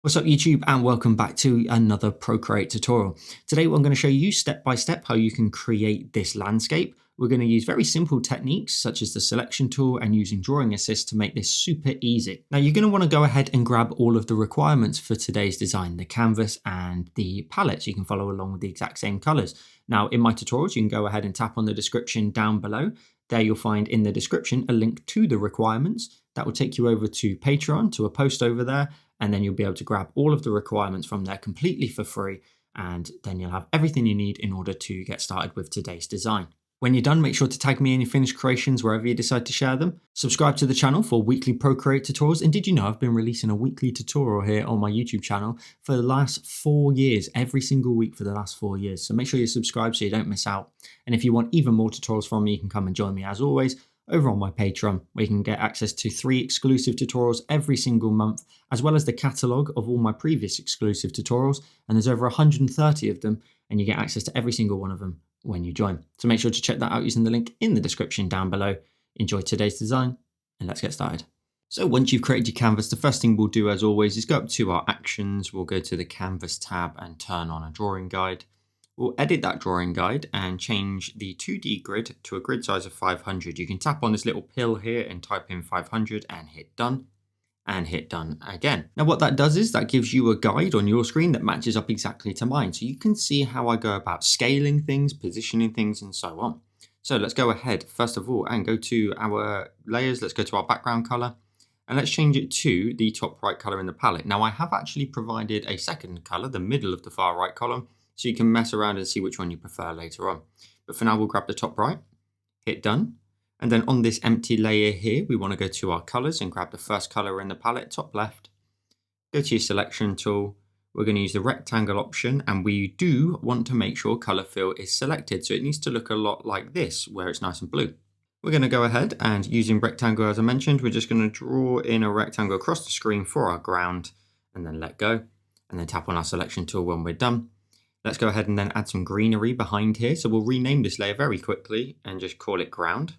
What's up YouTube, and welcome back to another Procreate tutorial. Today I'm going to show you step by step how you can create this landscape. We're going to use very simple techniques such as the selection tool and using drawing assist to make this super easy. Now you're going to want to go ahead and grab all of the requirements for today's design, the canvas and the palette, so you can follow along with the exact same colors. Now in my tutorials you can go ahead and tap on the description down below. There you'll find in the description a link to the requirements. That will take you over to Patreon, to a post over there, and then you'll be able to grab all of the requirements from there completely for free, and then you'll have everything you need in order to get started with today's design. When you're done, make sure to tag me in your finished creations wherever you decide to share them. Subscribe to the channel for weekly Procreate tutorials, and did you know I've been releasing a weekly tutorial here on my YouTube channel for the last 4 years, every single week for the last 4 years. So make sure you subscribe so you don't miss out. And if you want even more tutorials from me, you can come and join me as always over on my Patreon, where you can get access to 3 exclusive tutorials every single month, as well as the catalogue of all my previous exclusive tutorials. And there's over 130 of them, and you get access to every single one of them when you join. So make sure to check that out using the link in the description down below. Enjoy today's design, and let's get started. So once you've created your canvas, the first thing we'll do as always is go up to our actions. We'll go to the canvas tab and turn on a drawing guide. We'll edit that drawing guide and change the 2D grid to a grid size of 500. You can tap on this little pill here and type in 500 and hit done again. Now what that does is that gives you a guide on your screen that matches up exactly to mine. So you can see how I go about scaling things, positioning things, and so on. So let's go ahead first of all and go to our layers. Let's go to our background color and let's change it to the top right color in the palette. Now I have actually provided a second color, the middle of the far right column, so you can mess around and see which one you prefer later on. But for now, we'll grab the top right, hit done. And then on this empty layer here, we want to go to our colors and grab the first color in the palette, top left. Go to your selection tool. We're going to use the rectangle option, and we do want to make sure color fill is selected. So it needs to look a lot like this, where it's nice and blue. We're going to go ahead and using rectangle, as I mentioned, we're just going to draw in a rectangle across the screen for our ground and then let go. And then tap on our selection tool when we're done. Let's go ahead and then add some greenery behind here. So we'll rename this layer very quickly and just call it ground.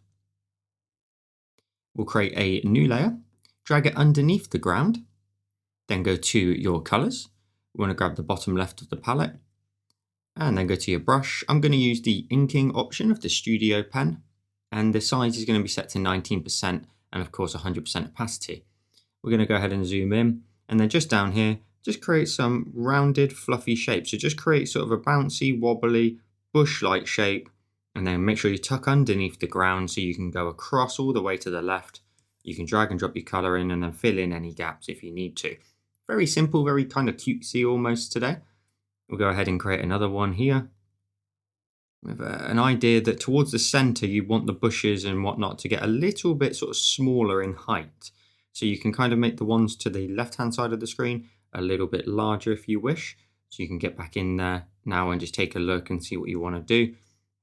We'll create a new layer, drag it underneath the ground, then go to your colors. We want to grab the bottom left of the palette and then go to your brush. I'm going to use the inking option of the studio pen, and the size is going to be set to 19% and of course 100% opacity. We're going to go ahead and zoom in, and then just down here, just create some rounded, fluffy shapes. So just create sort of a bouncy, wobbly, bush-like shape, and then make sure you tuck underneath the ground so you can go across all the way to the left. You can drag and drop your color in and then fill in any gaps if you need to. Very simple, very kind of cutesy almost today. We'll go ahead and create another one here with an idea that towards the center you want the bushes and whatnot to get a little bit sort of smaller in height. So you can kind of make the ones to the left-hand side of the screen a little bit larger if you wish. So you can get back in there now and just take a look and see what you want to do.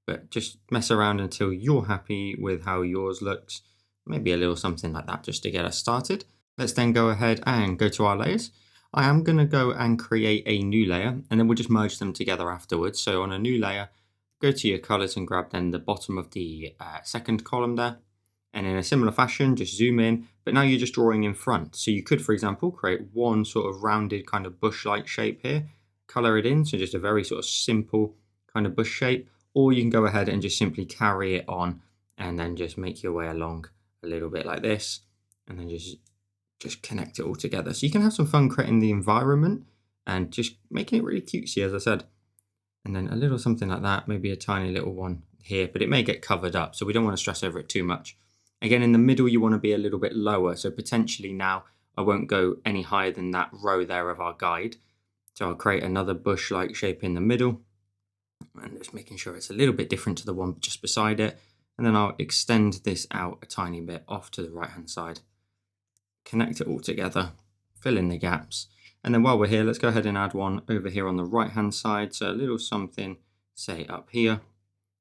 But just mess around until you're happy with how yours looks. Maybe a little something like that just to get us started. Let's then go ahead and go to our layers. I am going to go and create a new layer, and then we'll just merge them together afterwards. So on a new layer, go to your colors and grab then the bottom of the second column there. And in a similar fashion, just zoom in, but now you're just drawing in front. So you could, for example, create one sort of rounded kind of bush-like shape here, color it in, so just a very sort of simple kind of bush shape, or you can go ahead and just simply carry it on and then just make your way along a little bit like this, and then just connect it all together. So you can have some fun creating the environment and just making it really cutesy, as I said. And then a little something like that, maybe a tiny little one here, but it may get covered up, so we don't want to stress over it too much. Again, in the middle, you want to be a little bit lower. So potentially now I won't go any higher than that row there of our guide. So I'll create another bush-like shape in the middle and just making sure it's a little bit different to the one just beside it. And then I'll extend this out a tiny bit off to the right-hand side. Connect it all together, fill in the gaps. And then while we're here, let's go ahead and add one over here on the right-hand side. So a little something, say up here.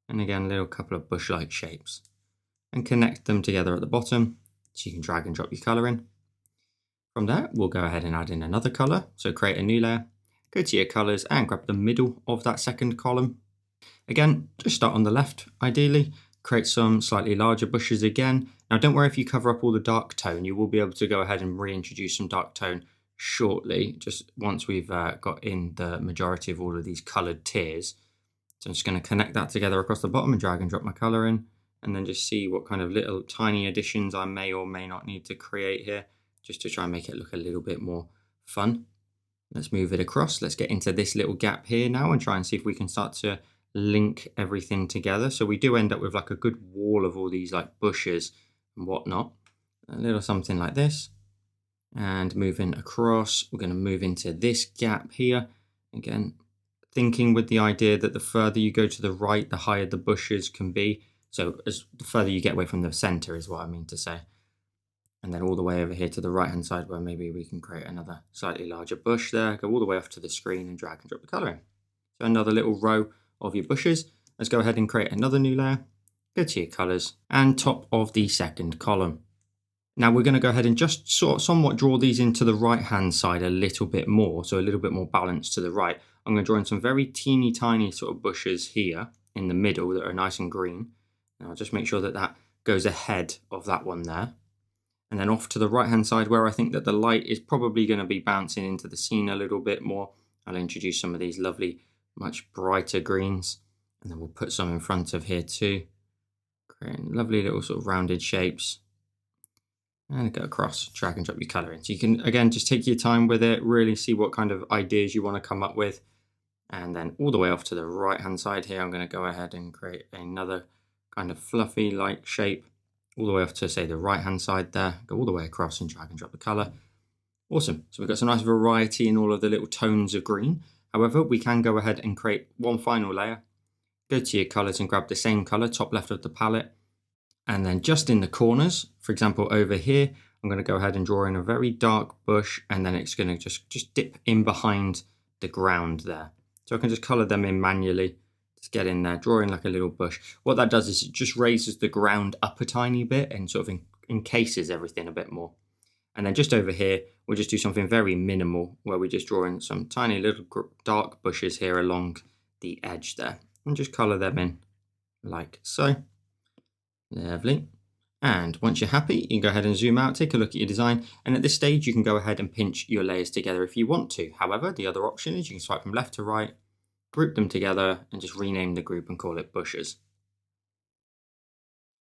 And again, a little couple of bush-like shapes. And connect them together at the bottom, so you can drag and drop your color in. From there, we'll go ahead and add in another color. So create a new layer, go to your colors and grab the middle of that second column. Again, just start on the left, ideally. Create some slightly larger bushes again. Now don't worry if you cover up all the dark tone, you will be able to go ahead and reintroduce some dark tone shortly, just once we've got in the majority of all of these colored tiers. So I'm just going to connect that together across the bottom and drag and drop my color in, and then just see what kind of little tiny additions I may or may not need to create here, just to try and make it look a little bit more fun. Let's move it across. Let's get into this little gap here now and try and see if we can start to link everything together. So we do end up with like a good wall of all these like bushes and whatnot. A little something like this. And moving across, we're going to move into this gap here. Again, thinking with the idea that the further you go to the right, the higher the bushes can be. So the further you get away from the center is what I mean to say. And then all the way over here to the right hand side where maybe we can create another slightly larger bush there. Go all the way off to the screen and drag and drop the color in. So another little row of your bushes. Let's go ahead and create another new layer. Go to your colors and top of the second column. Now we're going to go ahead and just somewhat draw these into the right hand side a little bit more. So a little bit more balance to the right. I'm going to draw in some very teeny tiny sort of bushes here in the middle that are nice and green. And I'll just make sure that that goes ahead of that one there. And then off to the right hand side where I think that the light is probably going to be bouncing into the scene a little bit more, I'll introduce some of these lovely, much brighter greens. And then we'll put some in front of here too, creating lovely little sort of rounded shapes. And go across, drag and drop your color in. So you can, again, just take your time with it, really see what kind of ideas you want to come up with. And then all the way off to the right hand side here, I'm going to go ahead and create another kind of fluffy like shape. All the way off to, say, the right hand side there, go all the way across and drag and drop the color. Awesome. So we've got some nice variety in all of the little tones of green. However, we can go ahead and create one final layer. Go to your colors and grab the same color, top left of the palette. And then just in the corners, for example, over here, I'm going to go ahead and draw in a very dark bush, and then it's going to just dip in behind the ground there. So I can just color them in manually. Just get in there, draw in like a little bush. What that does is it just raises the ground up a tiny bit and sort of encases everything a bit more. And then just over here, we'll just do something very minimal where we just draw in some tiny little dark bushes here along the edge there. And just color them in like so. Lovely. And once you're happy, you can go ahead and zoom out, take a look at your design. And at this stage, you can go ahead and pinch your layers together if you want to. However, the other option is you can swipe from left to right, group them together, and just rename the group and call it bushes.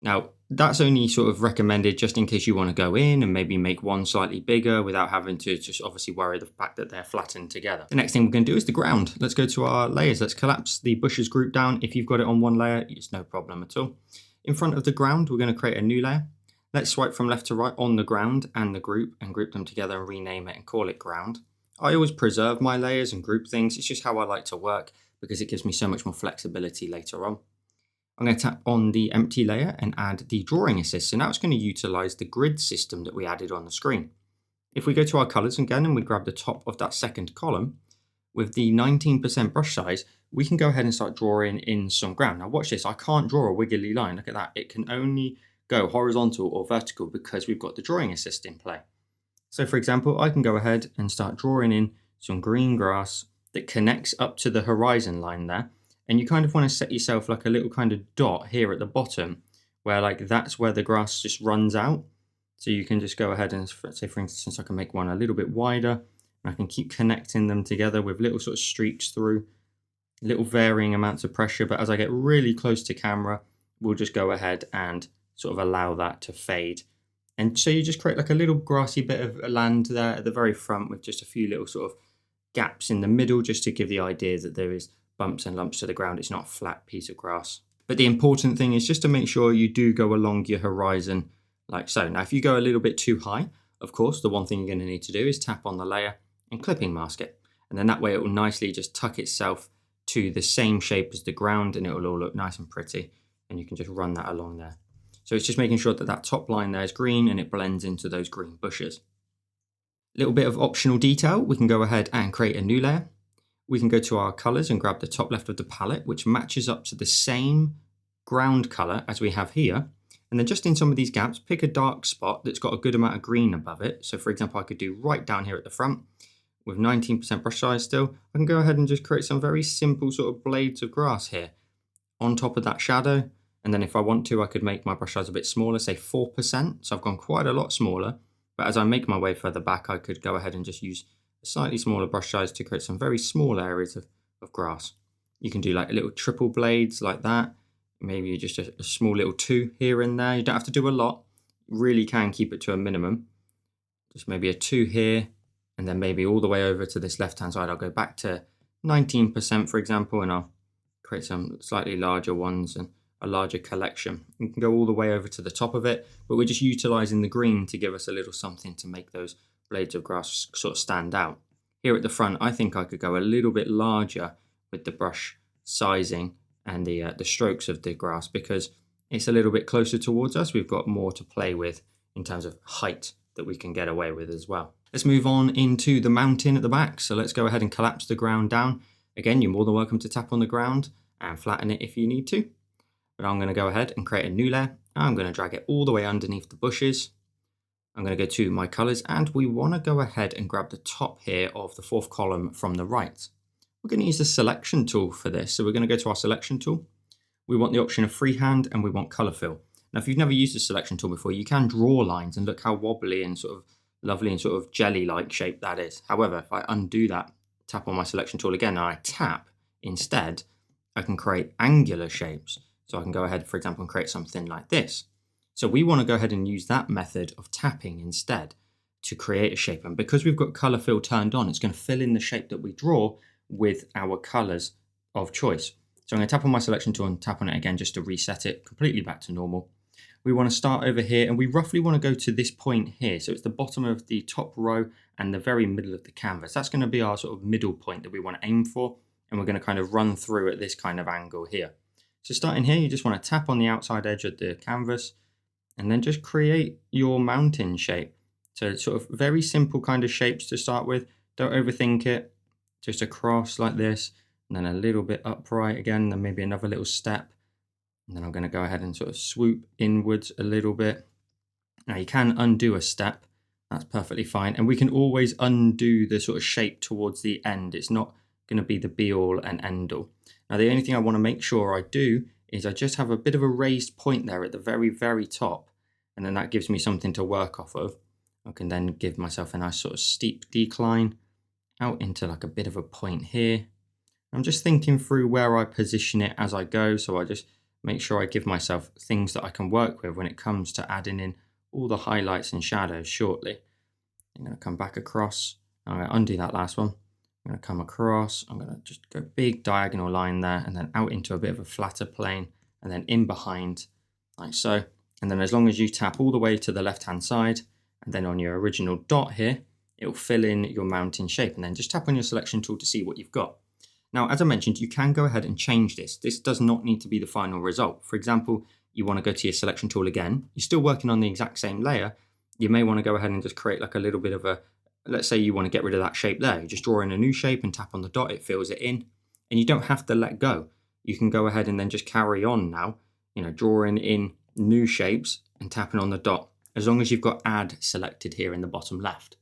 Now, that's only sort of recommended just in case you want to go in and maybe make one slightly bigger without having to just obviously worry the fact that they're flattened together. The next thing we're going to do is the ground. Let's go to our layers. Let's collapse the bushes group down. If you've got it on one layer, it's no problem at all. In front of the ground, we're going to create a new layer. Let's swipe from left to right on the ground and the group and group them together and rename it and call it ground. I always preserve my layers and group things. It's just how I like to work because it gives me so much more flexibility later on. I'm going to tap on the empty layer and add the drawing assist. So now it's going to utilize the grid system that we added on the screen. If we go to our colors again and we grab the top of that second column, with the 19% brush size, we can go ahead and start drawing in some ground. Now watch this, I can't draw a wiggly line. Look at that. It can only go horizontal or vertical because we've got the drawing assist in play. So for example, I can go ahead and start drawing in some green grass that connects up to the horizon line there. And you kind of want to set yourself like a little kind of dot here at the bottom where like that's where the grass just runs out. So you can just go ahead and say, for instance, I can make one a little bit wider. I can keep connecting them together with little sort of streaks through, little varying amounts of pressure. But as I get really close to camera, we'll just go ahead and sort of allow that to fade. And so you just create like a little grassy bit of land there at the very front with just a few little sort of gaps in the middle, just to give the idea that there is bumps and lumps to the ground. It's not a flat piece of grass. But the important thing is just to make sure you do go along your horizon like so. Now, if you go a little bit too high, of course, the one thing you're going to need to do is tap on the layer and clipping mask it. And then that way it will nicely just tuck itself to the same shape as the ground and it will all look nice and pretty. And you can just run that along there. So it's just making sure that that top line there is green and it blends into those green bushes. Little bit of optional detail, we can go ahead and create a new layer. We can go to our colors and grab the top left of the palette, which matches up to the same ground color as we have here. And then just in some of these gaps, pick a dark spot that's got a good amount of green above it. So for example, I could do right down here at the front with 19% brush size still. I can go ahead and just create some very simple sort of blades of grass here on top of that shadow. And then if I want to, I could make my brush size a bit smaller, say 4%. So I've gone quite a lot smaller. But as I make my way further back, I could go ahead and just use a slightly smaller brush size to create some very small areas of grass. You can do like little triple blades like that. Maybe just a small little 2 here and there. You don't have to do a lot. You really can keep it to a minimum. Just maybe a 2 here, and then maybe all the way over to this left-hand side. I'll go back to 19%, for example, and I'll create some slightly larger ones and a larger collection. You can go all the way over to the top of it, but we're just utilizing the green to give us a little something to make those blades of grass sort of stand out. Here at the front, I think I could go a little bit larger with the brush sizing and the strokes of the grass, because it's a little bit closer towards us. We've got more to play with in terms of height that we can get away with as well. Let's move on into the mountain at the back. So let's go ahead and collapse the ground down. Again, you're more than welcome to tap on the ground and flatten it if you need to. But I'm going to go ahead and create a new layer. I'm going to drag it all the way underneath the bushes. I'm going to go to my colors, and we want to go ahead and grab the top here of the 4th column from the right. We're going to use the selection tool for this. So we're going to go to our selection tool. We want the option of freehand and we want color fill. Now, if you've never used the selection tool before, you can draw lines and look how wobbly and sort of lovely and sort of jelly-like shape that is. However, if I undo that, tap on my selection tool again, and I tap instead, I can create angular shapes. So I can go ahead, for example, and create something like this. So we want to go ahead and use that method of tapping instead to create a shape. And because we've got color fill turned on, it's going to fill in the shape that we draw with our colors of choice. So I'm going to tap on my selection tool and tap on it again just to reset it completely back to normal. We want to start over here, and we roughly want to go to this point here. So it's the bottom of the top row and the very middle of the canvas. That's going to be our sort of middle point that we want to aim for. And we're going to kind of run through at this kind of angle here. So starting here, you just want to tap on the outside edge of the canvas and then just create your mountain shape. So it's sort of very simple kind of shapes to start with. Don't overthink it. Just across like this, and then a little bit upright again, then maybe another little step. And then I'm going to go ahead and sort of swoop inwards a little bit. Now you can undo a step. That's perfectly fine. And we can always undo the sort of shape towards the end. It's not going to be the be all and end all. Now, the only thing I want to make sure I do is I just have a bit of a raised point there at the very, very top. And then that gives me something to work off of. I can then give myself a nice sort of steep decline out into like a bit of a point here. I'm just thinking through where I position it as I go. So I just make sure I give myself things that I can work with when it comes to adding in all the highlights and shadows shortly. I'm going to come back across. I'm going to undo that last one. I'm going to come across, I'm going to just go big diagonal line there, and then out into a bit of a flatter plane, and then in behind, like so. And then as long as you tap all the way to the left-hand side, and then on your original dot here, it will fill in your mountain shape, and then just tap on your selection tool to see what you've got. Now, as I mentioned, you can go ahead and change this. This does not need to be the final result. For example, you want to go to your selection tool again. You're still working on the exact same layer. You may want to go ahead and just create like a little bit of a, let's say you want to get rid of that shape there. You just draw in a new shape and tap on the dot, it fills it in. And you don't have to let go. You can go ahead and then just carry on now, drawing in new shapes and tapping on the dot, as long as you've got add selected here in the bottom left.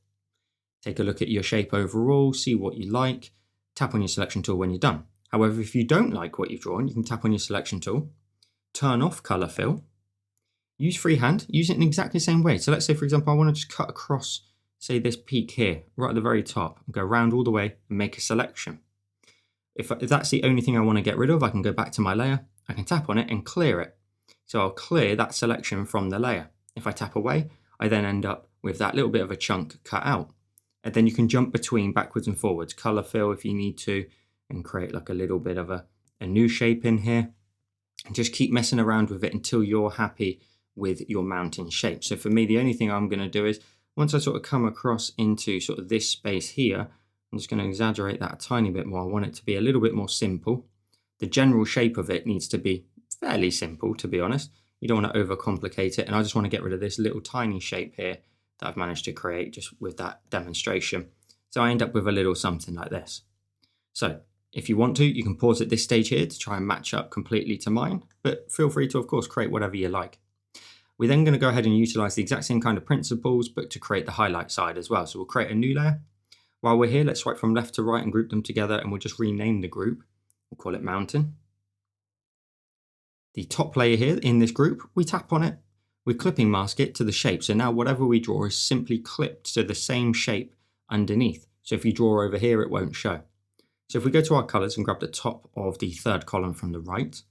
Take a look at your shape overall, see what you like, tap on your selection tool when you're done. However, if you don't like what you've drawn, you can tap on your selection tool, turn off color fill, use freehand, use it in exactly the same way. So let's say, for example, I want to just cut across, say this peak here, right at the very top, and go around all the way and make a selection. If that's the only thing I want to get rid of, I can go back to my layer, I can tap on it and clear it. So I'll clear that selection from the layer. If I tap away, I then end up with that little bit of a chunk cut out. And then you can jump between backwards and forwards, color fill if you need to, and create like a little bit of a new shape in here. And just keep messing around with it until you're happy with your mountain shape. So for me, the only thing I'm going to do is, once I sort of come across into sort of this space here, I'm just going to exaggerate that a tiny bit more. I want it to be a little bit more simple. The general shape of it needs to be fairly simple, to be honest. You don't want to overcomplicate it. And I just want to get rid of this little tiny shape here that I've managed to create just with that demonstration. So I end up with a little something like this. So if you want to, you can pause at this stage here to try and match up completely to mine, but feel free to, of course, create whatever you like. We're then going to go ahead and utilize the exact same kind of principles, but to create the highlight side as well. So we'll create a new layer. While we're here, let's swipe from left to right and group them together, and we'll just rename the group. We'll call it Mountain. The top layer here in this group, we tap on it, we clipping mask it to the shape. So now whatever we draw is simply clipped to the same shape underneath. So if you draw over here, it won't show. So if we go to our colors and grab the top of the third column from the right,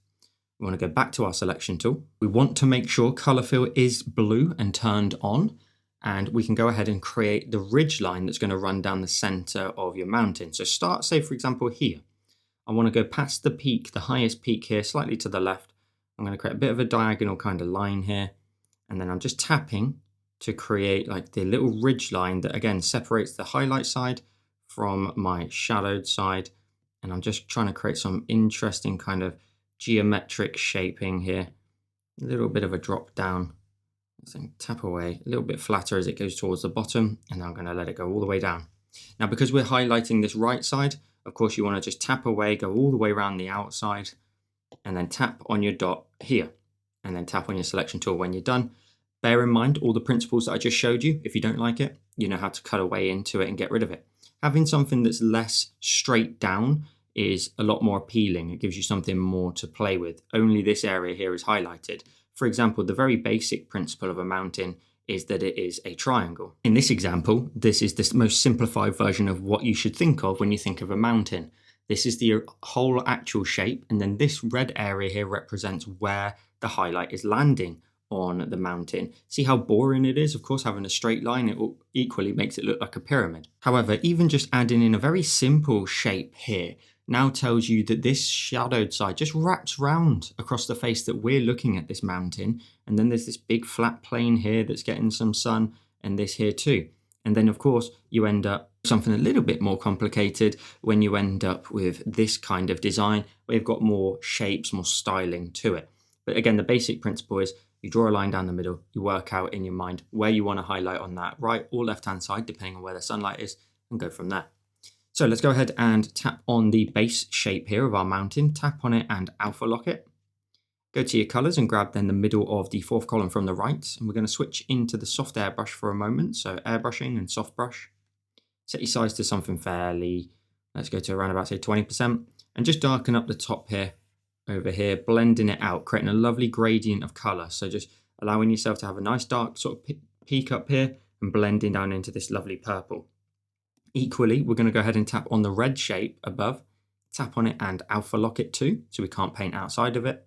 we want to go back to our selection tool. We want to make sure color fill is blue and turned on, and we can go ahead and create the ridge line that's going to run down the center of your mountain. So start, say for example here. I want to go past the peak, the highest peak here, slightly to the left. I'm going to create a bit of a diagonal kind of line here, and then I'm just tapping to create like the little ridge line that again separates the highlight side from my shadowed side. And I'm just trying to create some interesting kind of geometric shaping here. A little bit of a drop down. So tap away, a little bit flatter as it goes towards the bottom, and I'm going to let it go all the way down. Now because we're highlighting this right side, of course you want to just tap away, go all the way around the outside, and then tap on your dot here, and then tap on your selection tool when you're done. Bear in mind all the principles that I just showed you. If you don't like it, you know how to cut away into it and get rid of it. Having something that's less straight down is a lot more appealing. It gives you something more to play with. Only this area here is highlighted. For example, the very basic principle of a mountain is that it is a triangle. In this example, this is the most simplified version of what you should think of when you think of a mountain. This is the whole actual shape, and then this red area here represents where the highlight is landing on the mountain. See how boring it is? Of course, having a straight line, it equally makes it look like a pyramid. However, even just adding in a very simple shape here now tells you that this shadowed side just wraps round across the face that we're looking at this mountain. And then there's this big flat plane here that's getting some sun, and this here too. And then of course you end up something a little bit more complicated when you end up with this kind of design where you've got more shapes, more styling to it. But again, the basic principle is you draw a line down the middle, you work out in your mind where you want to highlight on that right or left hand side, depending on where the sunlight is, and go from there. So let's go ahead and tap on the base shape here of our mountain, tap on it and alpha lock it. Go to your colors and grab then the middle of the fourth column from the right. And we're going to switch into the soft airbrush for a moment. So airbrushing and soft brush. Set your size to something fairly, let's go to around about say 20%, and just darken up the top here, over here, blending it out, creating a lovely gradient of color. So just allowing yourself to have a nice dark sort of peak up here and blending down into this lovely purple. Equally, we're going to go ahead and tap on the red shape above, tap on it and alpha lock it too, so we can't paint outside of it.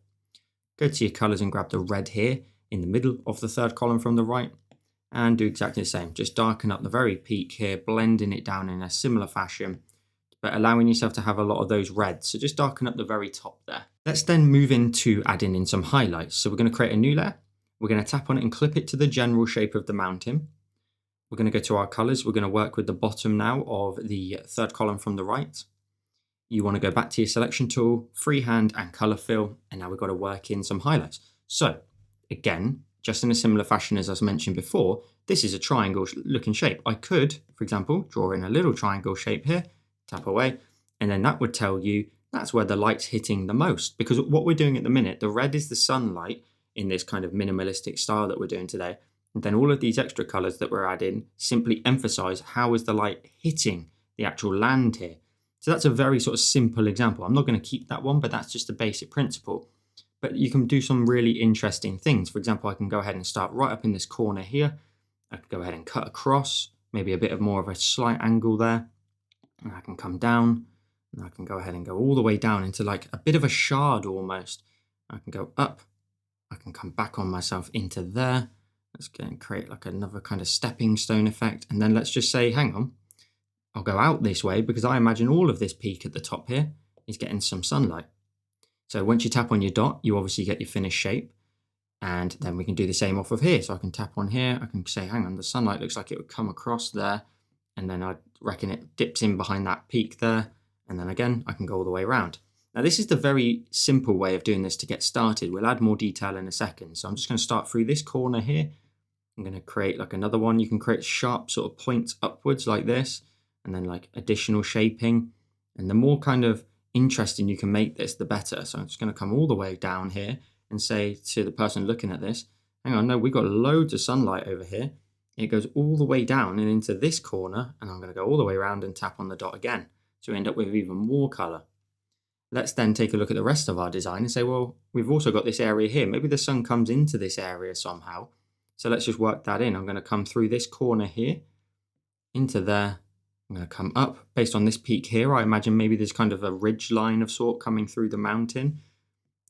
Go to your colors and grab the red here in the middle of the third column from the right, and do exactly the same. Just darken up the very peak here, blending it down in a similar fashion, but allowing yourself to have a lot of those reds. So just darken up the very top there. Let's then move into adding in some highlights. So we're going to create a new layer. We're going to tap on it and clip it to the general shape of the mountain. We're going to go to our colors. We're going to work with the bottom now of the third column from the right. You want to go back to your selection tool, freehand and color fill, and now we've got to work in some highlights. So again, just in a similar fashion as I mentioned before, this is a triangle looking shape. I could, for example, draw in a little triangle shape here, tap away, and then that would tell you that's where the light's hitting the most, because what we're doing at the minute, the red is the sunlight in this kind of minimalistic style that we're doing today. And then all of these extra colors that we're adding simply emphasize how is the light hitting the actual land here. So that's a very sort of simple example. I'm not going to keep that one, but that's just a basic principle. But you can do some really interesting things. For example, I can go ahead and start right up in this corner here. I can go ahead and cut across, maybe a bit of more of a slight angle there. And I can come down, and I can go ahead and go all the way down into like a bit of a shard almost. I can go up, I can come back on myself into there. Let's go and create like another kind of stepping stone effect. And then let's just say, hang on, I'll go out this way because I imagine all of this peak at the top here is getting some sunlight. So once you tap on your dot, you obviously get your finished shape. And then we can do the same off of here. So I can tap on here, I can say, hang on, the sunlight looks like it would come across there. And then I reckon it dips in behind that peak there. And then again, I can go all the way around. Now this is the very simple way of doing this to get started. We'll add more detail in a second. So I'm just going to start through this corner here. I'm going to create like another one. You can create sharp sort of points upwards like this, and then like additional shaping. And the more kind of interesting you can make this, the better. So I'm just going to come all the way down here and say to the person looking at this, hang on, no, we've got loads of sunlight over here. It goes all the way down and into this corner, and I'm going to go all the way around and tap on the dot again to end up with even more color. let's then take a look at the rest of our design and say, well, we've also got this area here. Maybe the sun comes into this area somehow. So let's just work that in. I'm going to come through this corner here, into there. I'm going to come up based on this peak here. I imagine maybe there's kind of a ridge line of sort coming through the mountain.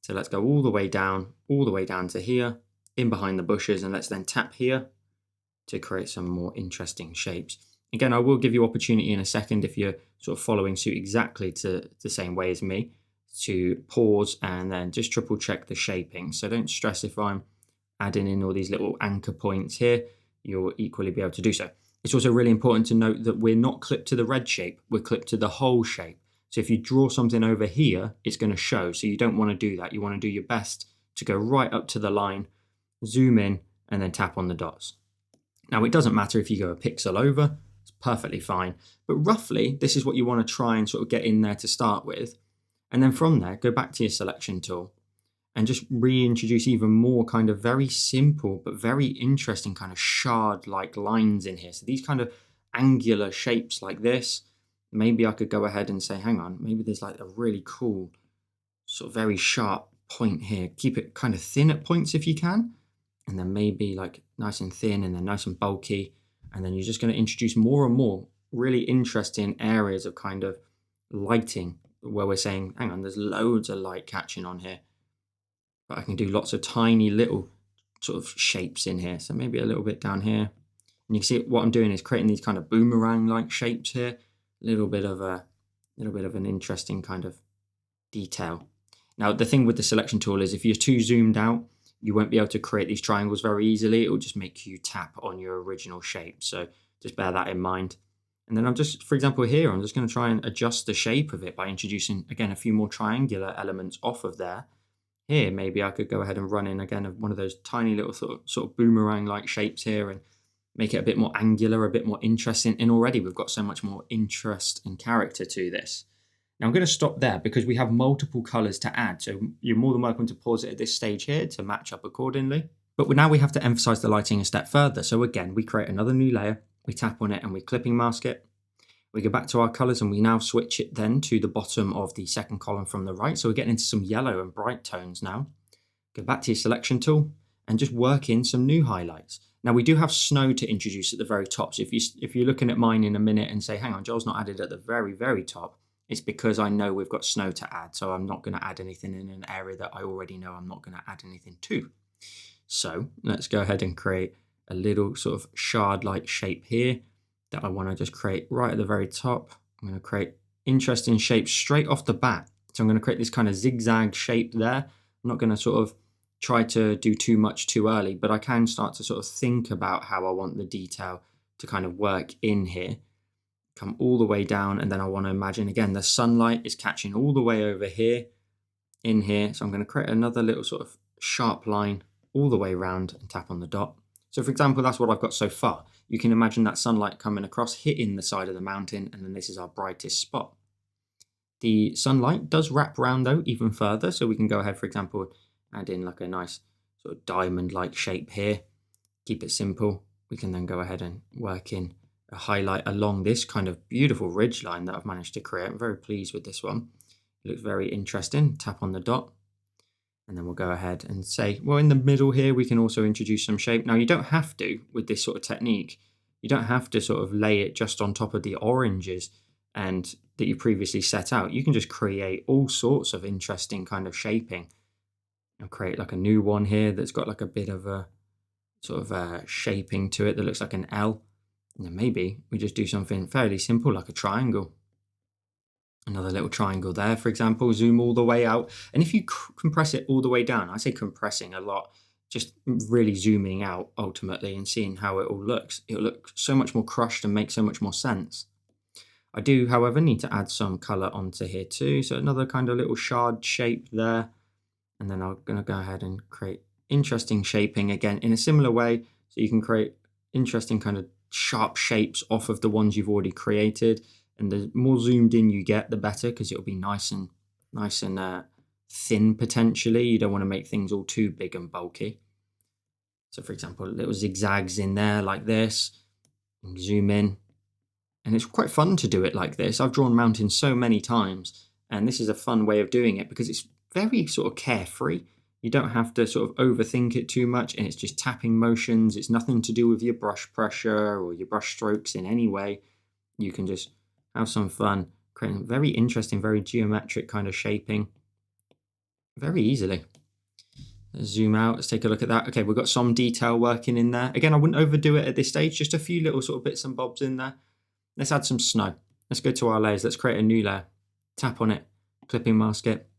So let's go all the way down to here, in behind the bushes, and let's then tap here to create some more interesting shapes. Again, I will give you opportunity in a second if you're sort of following suit exactly to the same way as me to pause and then just triple check the shaping. So don't stress if I'm adding in all these little anchor points here, you'll equally be able to do so. It's also really important to note that we're not clipped to the red shape, we're clipped to the whole shape. So if you draw something over here, it's going to show. So you don't want to do that. You want to do your best to go right up to the line, zoom in, and then tap on the dots. Now, it doesn't matter if you go a pixel over, it's perfectly fine. But roughly, this is what you want to try and sort of get in there to start with. And then from there, go back to your selection tool and just reintroduce even more kind of very simple, but very interesting kind of shard-like lines in here. So these kind of angular shapes like this, maybe I could go ahead and say, hang on, maybe there's like a really cool sort of very sharp point here. Keep it kind of thin at points if you can. And then maybe like nice and thin and then nice and bulky. And then you're just going to introduce more and more really interesting areas of kind of lighting where we're saying, hang on, there's loads of light catching on here. But I can do lots of tiny little sort of shapes in here. So maybe a little bit down here. And you can see what I'm doing is creating these kind of boomerang-like shapes here. A little bit of an interesting kind of detail. Now, the thing with the selection tool is if you're too zoomed out, you won't be able to create these triangles very easily. It will just make you tap on your original shape. So just bear that in mind. And then I'm just, for example, here, I'm just going to try and adjust the shape of it by introducing, again, a few more triangular elements off of there. Here, maybe I could go ahead and run in, again, one of those tiny little sort of boomerang-like shapes here and make it a bit more angular, a bit more interesting. And already we've got so much more interest and character to this. Now I'm going to stop there because we have multiple colors to add. So you're more than welcome to pause it at this stage here to match up accordingly. But now we have to emphasize the lighting a step further. So again, we create another new layer, we tap on it and we clipping mask it. We go back to our colors and we now switch it then to the bottom of the second column from the right. So we're getting into some yellow and bright tones now. Go back to your selection tool and just work in some new highlights. Now we do have snow to introduce at the very top. So if you're looking at mine in a minute and say, hang on, Joel's not added at the very, very top, it's because I know we've got snow to add. So I'm not going to add anything in an area that I already know I'm not going to add anything to. So let's go ahead and create a little sort of shard-like shape here that I want to just create right at the very top. I'm going to create interesting shapes straight off the bat. So I'm going to create this kind of zigzag shape there. I'm not going to sort of try to do too much too early, but I can start to sort of think about how I want the detail to kind of work in here. Come all the way down, and then I want to imagine again the sunlight is catching all the way over here, in here. So I'm going to create another little sort of sharp line all the way around and tap on the dot. So for example, that's what I've got so far. You can imagine that sunlight coming across, hitting the side of the mountain, and then this is our brightest spot. The sunlight does wrap around though even further, so we can go ahead, for example, add in like a nice sort of diamond-like shape here. Keep it simple. We can then go ahead and work in a highlight along this kind of beautiful ridge line that I've managed to create. I'm very pleased with this one. It looks very interesting. Tap on the dot. And then we'll go ahead and say, well, in the middle here, we can also introduce some shape. Now, you don't have to, with this sort of technique, you don't have to sort of lay it just on top of the oranges and that you previously set out. You can just create all sorts of interesting kind of shaping. I'll create like a new one here that's got like a bit of a sort of a shaping to it that looks like an L. And then maybe we just do something fairly simple like a triangle. Another little triangle there, for example, zoom all the way out. And if you compress it all the way down, I say compressing a lot, just really zooming out ultimately and seeing how it all looks. It'll look so much more crushed and make so much more sense. I do, however, need to add some color onto here too. So another kind of little shard shape there. And then I'm going to go ahead and create interesting shaping again in a similar way. So you can create interesting kind of sharp shapes off of the ones you've already created. And the more zoomed in you get, the better, because it'll be nice and thin potentially. You don't want to make things all too big and bulky. So for example, little zigzags in there like this. And zoom in. And it's quite fun to do it like this. I've drawn mountains so many times. And this is a fun way of doing it because it's very sort of carefree. You don't have to sort of overthink it too much, and it's just tapping motions. It's nothing to do with your brush pressure or your brush strokes in any way. You can just have some fun creating very interesting, very geometric kind of shaping very easily. Let's zoom out, let's take a look at that. Okay, we've got some detail working in there. Again, I wouldn't overdo it at this stage, just a few little sort of bits and bobs in there. Let's add some snow. Let's go to our layers, let's create a new layer. Tap on it, clipping mask it.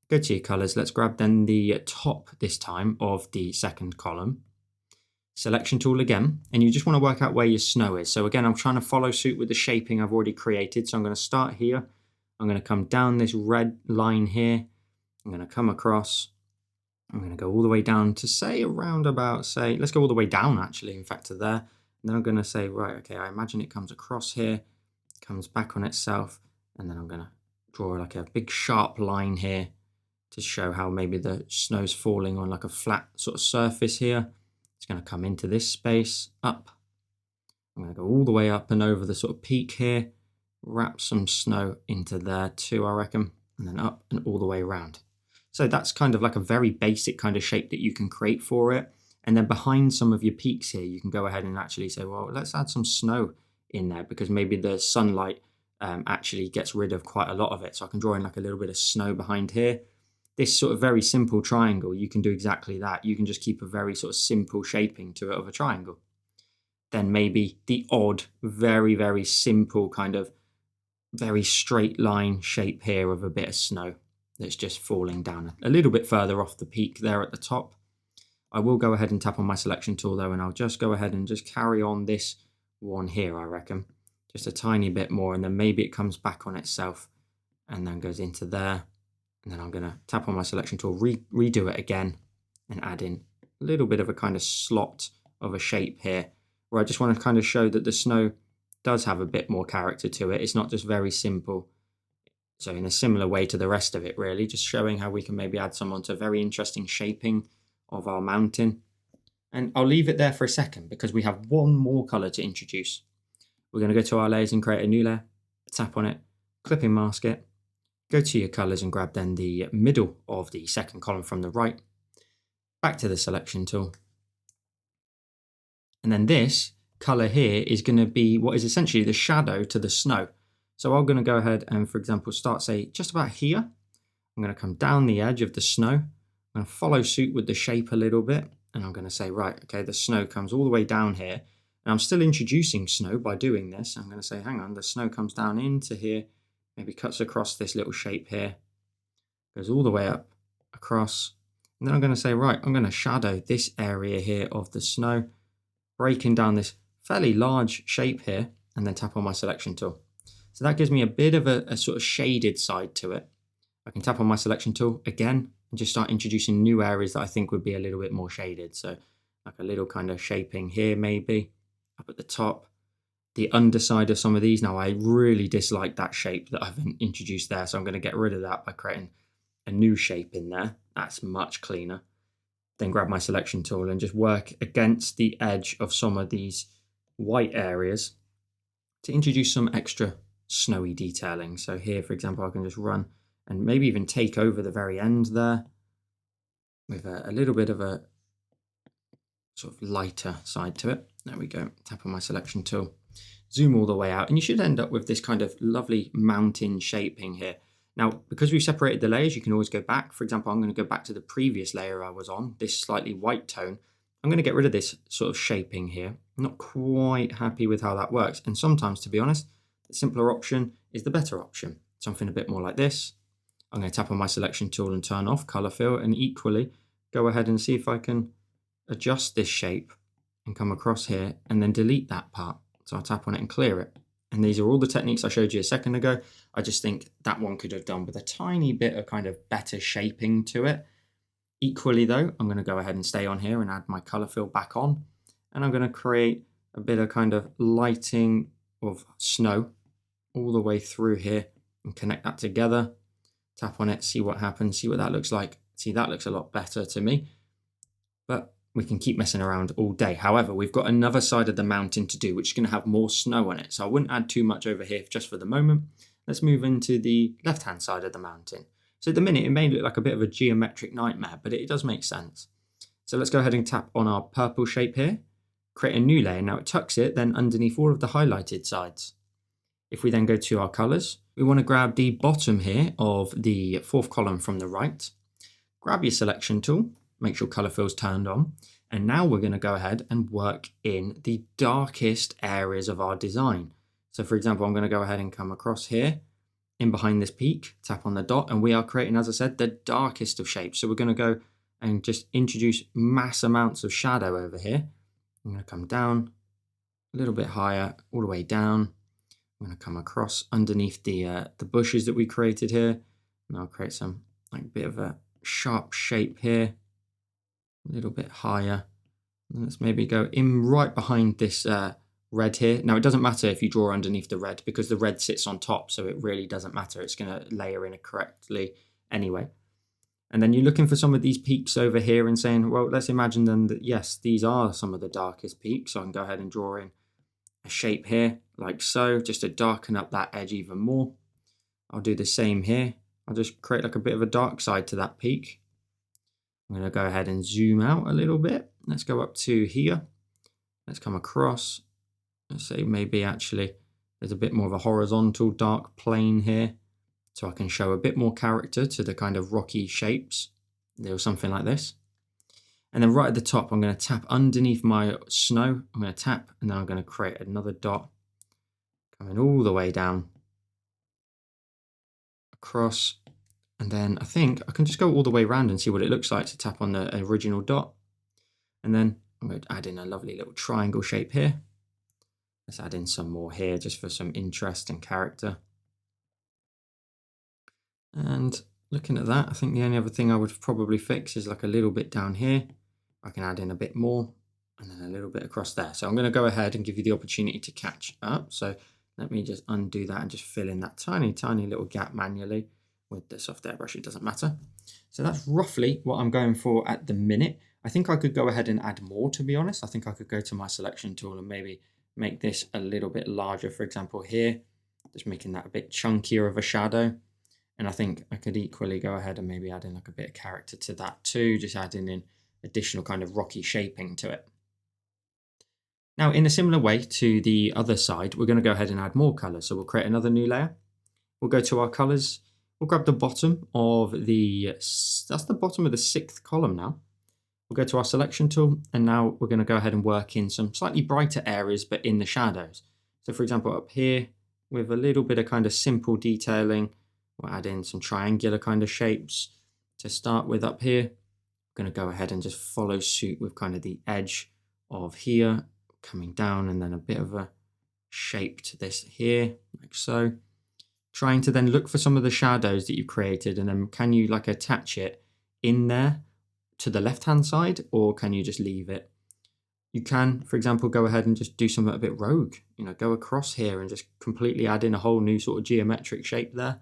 Go to your colors, let's grab then the top this time of the second column. Selection tool again, and you just want to work out where your snow is. So again, I'm trying to follow suit with the shaping I've already created. So I'm going to start here. I'm going to come down this red line here. I'm going to come across. I'm going to go all the way down to say around about, say, let's go all the way down actually, in fact, to there. And then I'm going to say, right, okay, I imagine it comes across here, comes back on itself, and then I'm going to draw like a big sharp line here to show how maybe the snow's falling on like a flat sort of surface here. It's going to come into this space, up. I'm going to go all the way up and over the sort of peak here, wrap some snow into there too, I reckon, and then up and all the way around. So that's kind of like a very basic kind of shape that you can create for it. And then behind some of your peaks here, you can go ahead and actually say, well, let's add some snow in there because maybe the sunlight actually gets rid of quite a lot of it. So I can draw in like a little bit of snow behind here. This sort of very simple triangle, you can do exactly that. You can just keep a very sort of simple shaping to it of a triangle. Then maybe the odd, very, very simple kind of very straight line shape here of a bit of snow that's just falling down a little bit further off the peak there at the top. I will go ahead and tap on my selection tool though, and I'll just go ahead and just carry on this one here, I reckon. Just a tiny bit more, and then maybe it comes back on itself and then goes into there. And then I'm going to tap on my selection tool, redo it again, and add in a little bit of a kind of slot of a shape here, where I just want to kind of show that the snow does have a bit more character to it. It's not just very simple. So in a similar way to the rest of it, really, just showing how we can maybe add some onto a very interesting shaping of our mountain. And I'll leave it there for a second because we have one more color to introduce. We're going to go to our layers and create a new layer, tap on it, clipping mask it, go to your colors and grab then the middle of the second column from the right, back to the selection tool. And then this color here is going to be what is essentially the shadow to the snow. So I'm going to go ahead and, for example, start, say, just about here. I'm going to come down the edge of the snow. I'm going to follow suit with the shape a little bit. And I'm going to say, right, okay, the snow comes all the way down here. And I'm still introducing snow by doing this. I'm going to say, hang on, the snow comes down into here, maybe cuts across this little shape here, goes all the way up, across. And then I'm going to say, right, I'm going to shadow this area here of the snow, breaking down this fairly large shape here, and then tap on my selection tool. So that gives me a bit of a sort of shaded side to it. I can tap on my selection tool again and just start introducing new areas that I think would be a little bit more shaded. So like a little kind of shaping here, maybe up at the top, the underside of some of these. Now I really dislike that shape that I've introduced there. So I'm going to get rid of that by creating a new shape in there. That's much cleaner. Then grab my selection tool and just work against the edge of some of these white areas to introduce some extra snowy detailing. So here, for example, I can just run and maybe even take over the very end there with a little bit of a sort of lighter side to it. There we go. Tap on my selection tool, zoom all the way out, and you should end up with this kind of lovely mountain shaping here. Now, because we've separated the layers, you can always go back. For example, I'm going to go back to the previous layer I was on, this slightly white tone. I'm going to get rid of this sort of shaping here. I'm not quite happy with how that works. And sometimes, to be honest, the simpler option is the better option. Something a bit more like this. I'm going to tap on my selection tool and turn off color fill, and equally go ahead and see if I can adjust this shape and come across here and then delete that part. So I'll tap on it and clear it. And these are all the techniques I showed you a second ago. I just think that one could have done with a tiny bit of kind of better shaping to it. Equally though, I'm going to go ahead and stay on here and add my color fill back on. And I'm going to create a bit of kind of lighting of snow all the way through here and connect that together. Tap on it, see what happens, see what that looks like. See, that looks a lot better to me. But we can keep messing around all day. However, we've got another side of the mountain to do, which is going to have more snow on it. So I wouldn't add too much over here just for the moment. let's move into the left-hand side of the mountain. So at the minute, it may look like a bit of a geometric nightmare, but it does make sense. So let's go ahead and tap on our purple shape here, create a new layer. Now it tucks it then underneath all of the highlighted sides. If we then go to our colors, we want to grab the bottom here of the fourth column from the right, grab your selection tool, make sure color fill's turned on. And now we're going to go ahead and work in the darkest areas of our design. So for example, I'm going to go ahead and come across here in behind this peak, tap on the dot, and we are creating, as I said, the darkest of shapes. So we're going to go and just introduce mass amounts of shadow over here. I'm going to come down a little bit higher, all the way down. I'm going to come across underneath the bushes that we created here, and I'll create some like bit of a sharp shape here, a little bit higher. And let's maybe go in right behind this red here. Now it doesn't matter if you draw underneath the red because the red sits on top, so it really doesn't matter. It's going to layer in it correctly anyway. And then you're looking for some of these peaks over here and saying, well, let's imagine then that yes, these are some of the darkest peaks. So I can go ahead and draw in a shape here like so, just to darken up that edge even more. I'll do the same here. I'll just create like a bit of a dark side to that peak. I'm going to go ahead and zoom out a little bit. Let's go up to here. Let's come across. Let's say maybe actually there's a bit more of a horizontal dark plane here, so I can show a bit more character to the kind of rocky shapes. There was something like this. And then right at the top, I'm going to tap underneath my snow. I'm going to tap, and then I'm going to create another dot coming all the way down across. And then I think I can just go all the way around and see what it looks like. So tap on the original dot. And then I'm going to add in a lovely little triangle shape here. Let's add in some more here just for some interest and character. And looking at that, I think the only other thing I would probably fix is like a little bit down here. I can add in a bit more and then a little bit across there. So I'm going to go ahead and give you the opportunity to catch up. So let me just undo that and just fill in that tiny little gap manually with the soft airbrush. It doesn't matter. So that's roughly what I'm going for at the minute. I think I could go ahead and add more, to be honest. I think I could go to my selection tool and maybe make this a little bit larger, for example, here, just making that a bit chunkier of a shadow. And I think I could equally go ahead and maybe add in like a bit of character to that too, just adding in additional kind of rocky shaping to it. Now, in a similar way to the other side, we're going to go ahead and add more colors. So we'll create another new layer. We'll go to our colors. We'll grab the bottom of that's the bottom of the 6th column now. We'll go to our selection tool, and now we're going to go ahead and work in some slightly brighter areas, but in the shadows. So for example, up here with a little bit of kind of simple detailing, we'll add in some triangular kind of shapes to start with up here. I'm going to go ahead and just follow suit with kind of the edge of here coming down, and then a bit of a shape to this here, like so. Trying to then look for some of the shadows that you created, and then can you like attach it in there to the left-hand side, or can you just leave it? You can, for example, go ahead and just do something a bit rogue, you know, go across here and just completely add in a whole new sort of geometric shape there.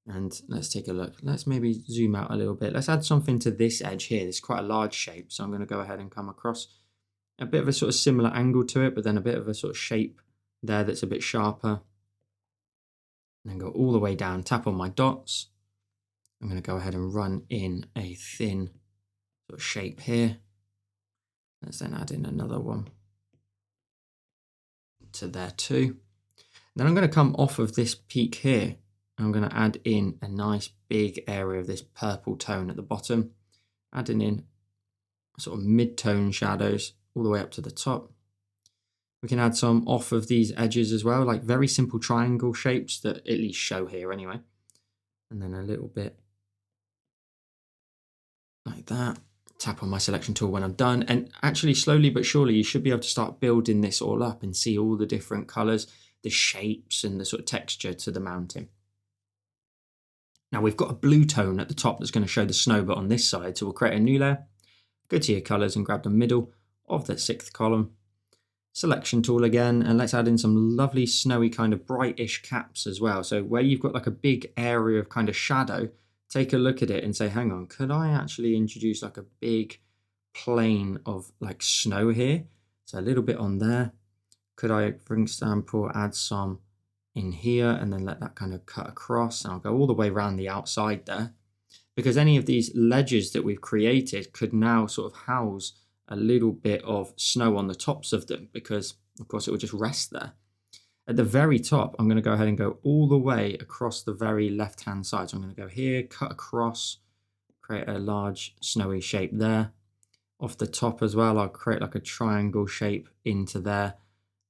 And let's take a look. Let's maybe zoom out a little bit. Let's add something to this edge here. It's quite a large shape, so I'm going to go ahead and come across a bit of a sort of similar angle to it, but then a bit of a sort of shape there that's a bit sharper. And then go all the way down, tap on my dots. I'm going to go ahead and run in a thin sort of shape here. Let's then add in another one to there too. Then I'm going to come off of this peak here. I'm going to add in a nice big area of this purple tone at the bottom, adding in sort of mid-tone shadows all the way up to the top. We can add some off of these edges as well, like very simple triangle shapes that at least show here anyway. And then a little bit like that. Tap on my selection tool when I'm done. And actually slowly but surely you should be able to start building this all up and see all the different colors, the shapes and the sort of texture to the mountain. Now we've got a blue tone at the top that's going to show the snow, but on this side. So we'll create a new layer, go to your colors and grab the middle of the 6th column. Selection tool again, and let's add in some lovely snowy kind of brightish caps as well. So where you've got like a big area of kind of shadow, take a look at it and say, hang on, could I actually introduce like a big plane of like snow here? So a little bit on there. Could I, for example, add some in here and then let that kind of cut across, and I'll go all the way around the outside there, because any of these ledges that we've created could now sort of house a little bit of snow on the tops of them, because of course it will just rest there. At the very top, I'm going to go ahead and go all the way across the very left hand side. So I'm going to go here, cut across, create a large snowy shape there. Off the top as well, I'll create like a triangle shape into there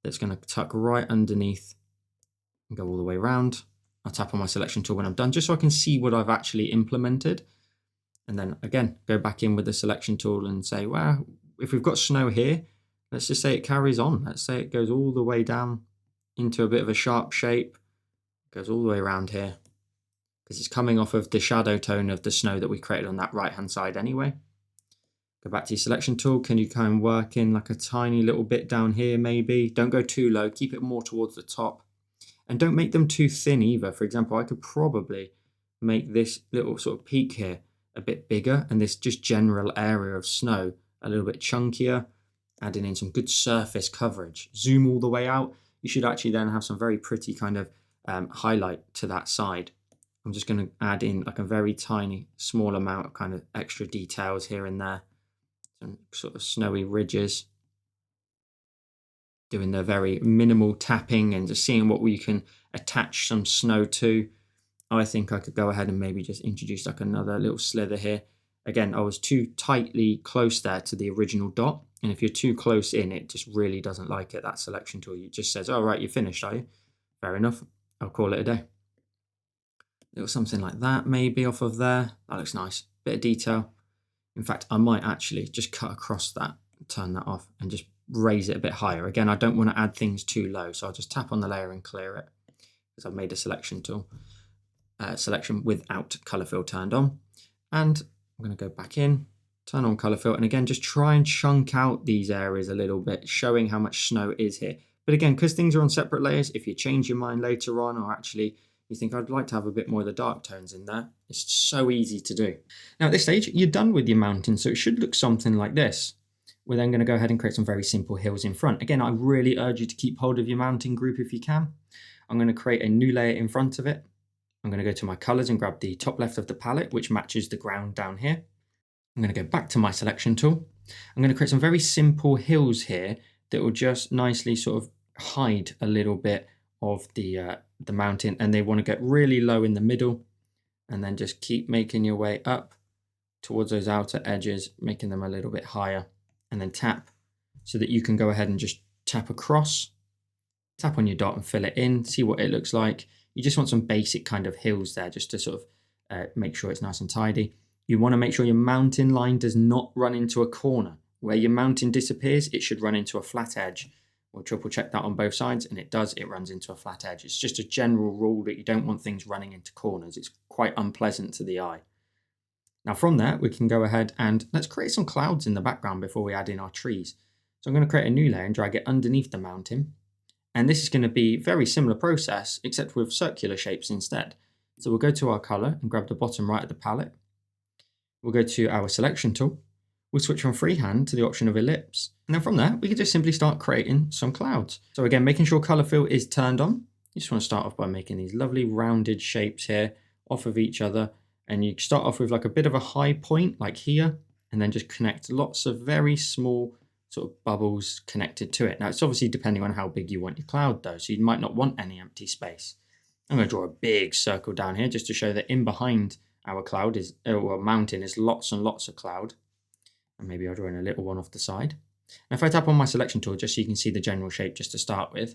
that's going to tuck right underneath and go all the way around. I'll tap on my selection tool when I'm done, just so I can see what I've actually implemented. And then again, go back in with the selection tool and say, well, if we've got snow here, let's just say it carries on. Let's say it goes all the way down into a bit of a sharp shape, goes all the way around here, because it's coming off of the shadow tone of the snow that we created on that right hand side anyway. Go back to your selection tool. Can you kind of work in like a tiny little bit down here maybe? Don't go too low, keep it more towards the top. And don't make them too thin either. For example, I could probably make this little sort of peak here a bit bigger, and this just general area of snow a little bit chunkier, adding in some good surface coverage. Zoom all the way out. You should actually then have some very pretty kind of highlight to that side. I'm just going to add in like a very tiny, small amount of kind of extra details here and there. Some sort of snowy ridges. Doing the very minimal tapping and just seeing what we can attach some snow to. I think I could go ahead and maybe just introduce like another little slither here. Again, I was too tightly close there to the original dot. And if you're too close in, it just really doesn't like it, that selection tool. It just says, oh, right, you're finished, are you? Fair enough. I'll call it a day. Little something like that, maybe off of there. That looks nice. Bit of detail. In fact, I might actually just cut across that, turn that off, and just raise it a bit higher. Again, I don't want to add things too low, so I'll just tap on the layer and clear it, because I've made a selection tool. Selection without color fill turned on. And I'm going to go back in, turn on color fill, and again, just try and chunk out these areas a little bit, showing how much snow is here. But again, because things are on separate layers, if you change your mind later on, or actually you think I'd like to have a bit more of the dark tones in there, it's so easy to do. Now at this stage, you're done with your mountain, so it should look something like this. We're then going to go ahead and create some very simple hills in front. Again, I really urge you to keep hold of your mountain group if you can. I'm going to create a new layer in front of it. I'm going to go to my colors and grab the top left of the palette, which matches the ground down here. I'm going to go back to my selection tool. I'm going to create some very simple hills here that will just nicely sort of hide a little bit of the mountain, and they want to get really low in the middle, and then just keep making your way up towards those outer edges, making them a little bit higher, and then tap so that you can go ahead and just tap across, tap on your dot and fill it in, see what it looks like. You just want some basic kind of hills there just to sort of make sure it's nice and tidy. You want to make sure your mountain line does not run into a corner. Where your mountain disappears, it should run into a flat edge. We'll triple check that on both sides, and it does, it runs into a flat edge. It's just a general rule that you don't want things running into corners. It's quite unpleasant to the eye. Now from there, we can go ahead and let's create some clouds in the background before we add in our trees. So I'm going to create a new layer and drag it underneath the mountain. And this is going to be a very similar process, except with circular shapes instead. So we'll go to our color and grab the bottom right of the palette. We'll go to our selection tool. We'll switch from freehand to the option of ellipse. And then from there, we can just simply start creating some clouds. So again, making sure color fill is turned on. You just want to start off by making these lovely rounded shapes here off of each other. And you start off with like a bit of a high point like here, and then just connect lots of very small sort of bubbles connected to it. Now it's obviously depending on how big you want your cloud though, so you might not want any empty space. I'm going to draw a big circle down here just to show that in behind our cloud is, or mountain, is lots and lots of cloud. And maybe I'll draw in a little one off the side. And if I tap on my selection tool just so you can see the general shape just to start with,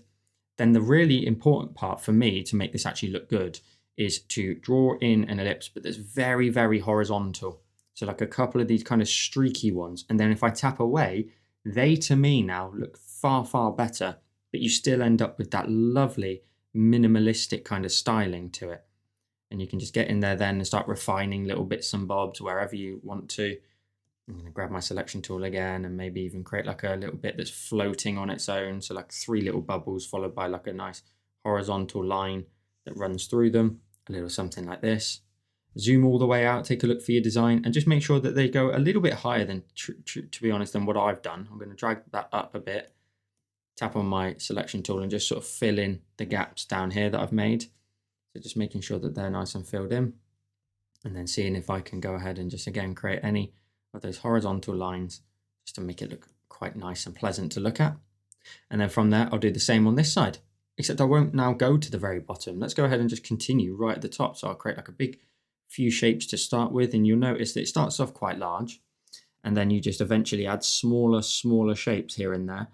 then the really important part for me to make this actually look good is to draw in an ellipse, but that's very, very horizontal. So like a couple of these kind of streaky ones. And then if I tap away, they to me now look far, far better, but you still end up with that lovely minimalistic kind of styling to it. And you can just get in there then and start refining little bits and bobs wherever you want to. I'm going to grab my selection tool again and maybe even create like a little bit that's floating on its own. So like 3 little bubbles followed by like a nice horizontal line that runs through them. A little something like this. Zoom all the way out, take a look for your design, and just make sure that they go a little bit higher than, to be honest, than what I've done. I'm going to drag that up a bit tap on my selection tool and just sort of fill in the gaps down here that I've made. So just making sure that they're nice and filled in, and then seeing if I can go ahead and just again create any of those horizontal lines just to make it look quite nice and pleasant to look at. And then from there, I'll do the same on this side, except I won't now go to the very bottom. Let's go ahead and just continue right at the top. So I'll create like a big few shapes to start with, and you'll notice that it starts off quite large, and then you just eventually add smaller shapes here and there,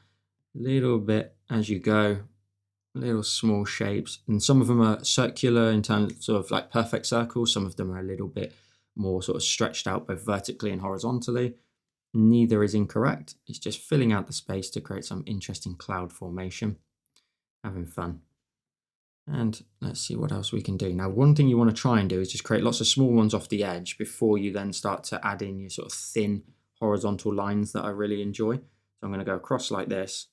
little bit as you go, little small shapes. And some of them are circular in terms of like perfect circles. Some of them are a little bit more sort of stretched out both vertically and horizontally. Neither is incorrect. It's just filling out the space to create some interesting cloud formation. Having fun. And let's see what else we can do. Now, one thing you want to try and do is just create lots of small ones off the edge before you then start to add in your sort of thin horizontal lines that I really enjoy. So I'm going to go across like this.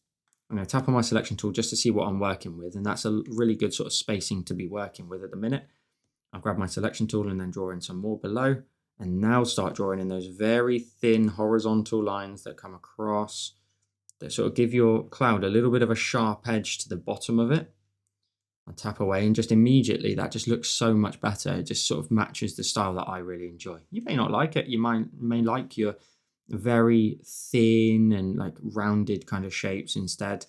I'm going to tap on my selection tool just to see what I'm working with. And that's a really good sort of spacing to be working with at the minute. I'll grab my selection tool and then draw in some more below. And now start drawing in those very thin horizontal lines that come across, that sort of give your cloud a little bit of a sharp edge to the bottom of it. I'll tap away, and just immediately that just looks so much better. It just sort of matches the style that I really enjoy. You may not like it. You may like your very thin and like rounded kind of shapes instead,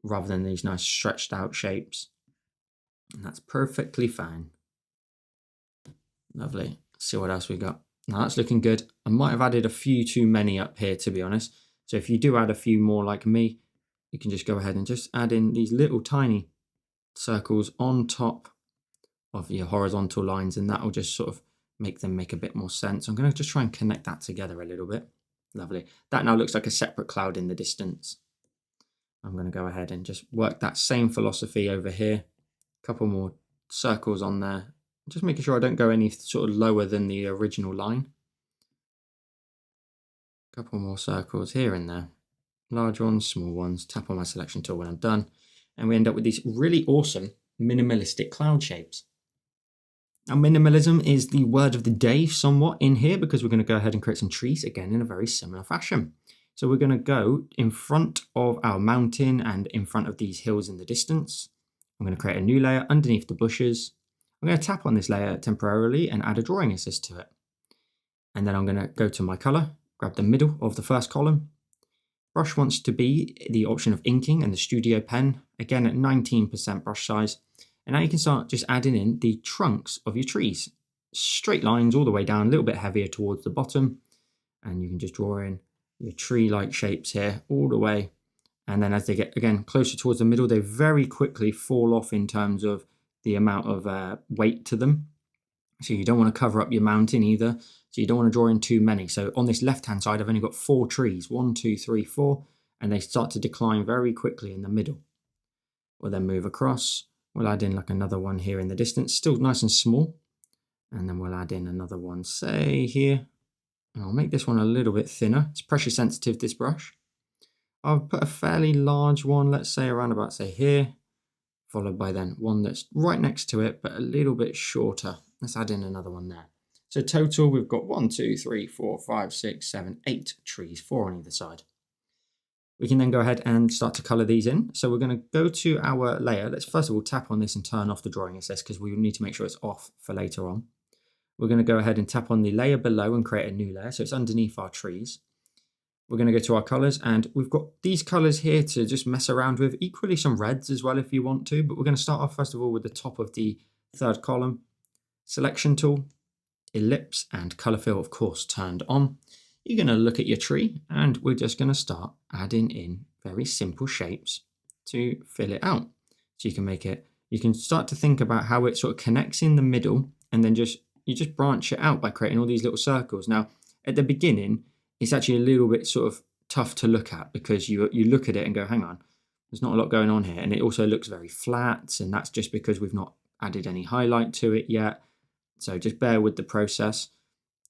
rather than these nice stretched out shapes. And that's perfectly fine. Lovely. Let's see what else we got. Now that's looking good. I might have added a few too many up here, to be honest. So if you do add a few more like me, you can just go ahead and just add in these little tiny circles on top of your horizontal lines, and that will just sort of make them make a bit more sense. I'm going to just try and connect that together a little bit. Lovely. That now looks like a separate cloud in the distance. I'm going to go ahead and just work that same philosophy over here. A couple more circles on there. Just making sure I don't go any sort of lower than the original line. A couple more circles here and there. Large ones, small ones. Tap on my selection tool when I'm done. And we end up with these really awesome minimalistic cloud shapes. Now, minimalism is the word of the day somewhat in here, because we're going to go ahead and create some trees again in a very similar fashion. So we're going to go in front of our mountain and in front of these hills in the distance. I'm going to create a new layer underneath the bushes. I'm going to tap on this layer temporarily and add a drawing assist to it. And then I'm going to go to my color, grab the middle of the first column. Brush wants to be the option of inking and the studio pen, again at 19% brush size. And now you can start just adding in the trunks of your trees. Straight lines all the way down, a little bit heavier towards the bottom. And you can just draw in your tree-like shapes here all the way. And then as they get, again, closer towards the middle, they very quickly fall off in terms of the amount of weight to them. So you don't want to cover up your mountain either. So you don't want to draw in too many. So on this left-hand side, I've only got 4 trees, 1, 2, 3, 4, and they start to decline very quickly in the middle. We'll then move across. We'll add in like another one here in the distance, still nice and small. And then we'll add in another one, say here. And I'll make this one a little bit thinner. It's pressure sensitive, this brush. I'll put a fairly large one, let's say around about, say here, followed by then one that's right next to it, but a little bit shorter. Let's add in another one there. So total, we've got 1, 2, 3, 4, 5, 6, 7, 8 trees, 4 on either side. We can then go ahead and start to color these in. So we're going to go to our layer. Let's first of all tap on this and turn off the drawing assist, because we need to make sure it's off for later on. We're going to go ahead and tap on the layer below and create a new layer. So it's underneath our trees. We're going to go to our colors, and we've got these colors here to just mess around with, equally some reds as well if you want to, but we're going to start off first of all with the top of the third column. Selection tool, ellipse, and color fill, of course, turned on. You're going to look at your tree, and we're just going to start adding in very simple shapes to fill it out. So you can make it, you can start to think about how it sort of connects in the middle, and then you just branch it out by creating all these little circles. Now, at the beginning, it's actually a little bit sort of tough to look at, because you look at it and go, hang on, there's not a lot going on here. And it also looks very flat, and that's just because we've not added any highlight to it yet. So just bear with the process.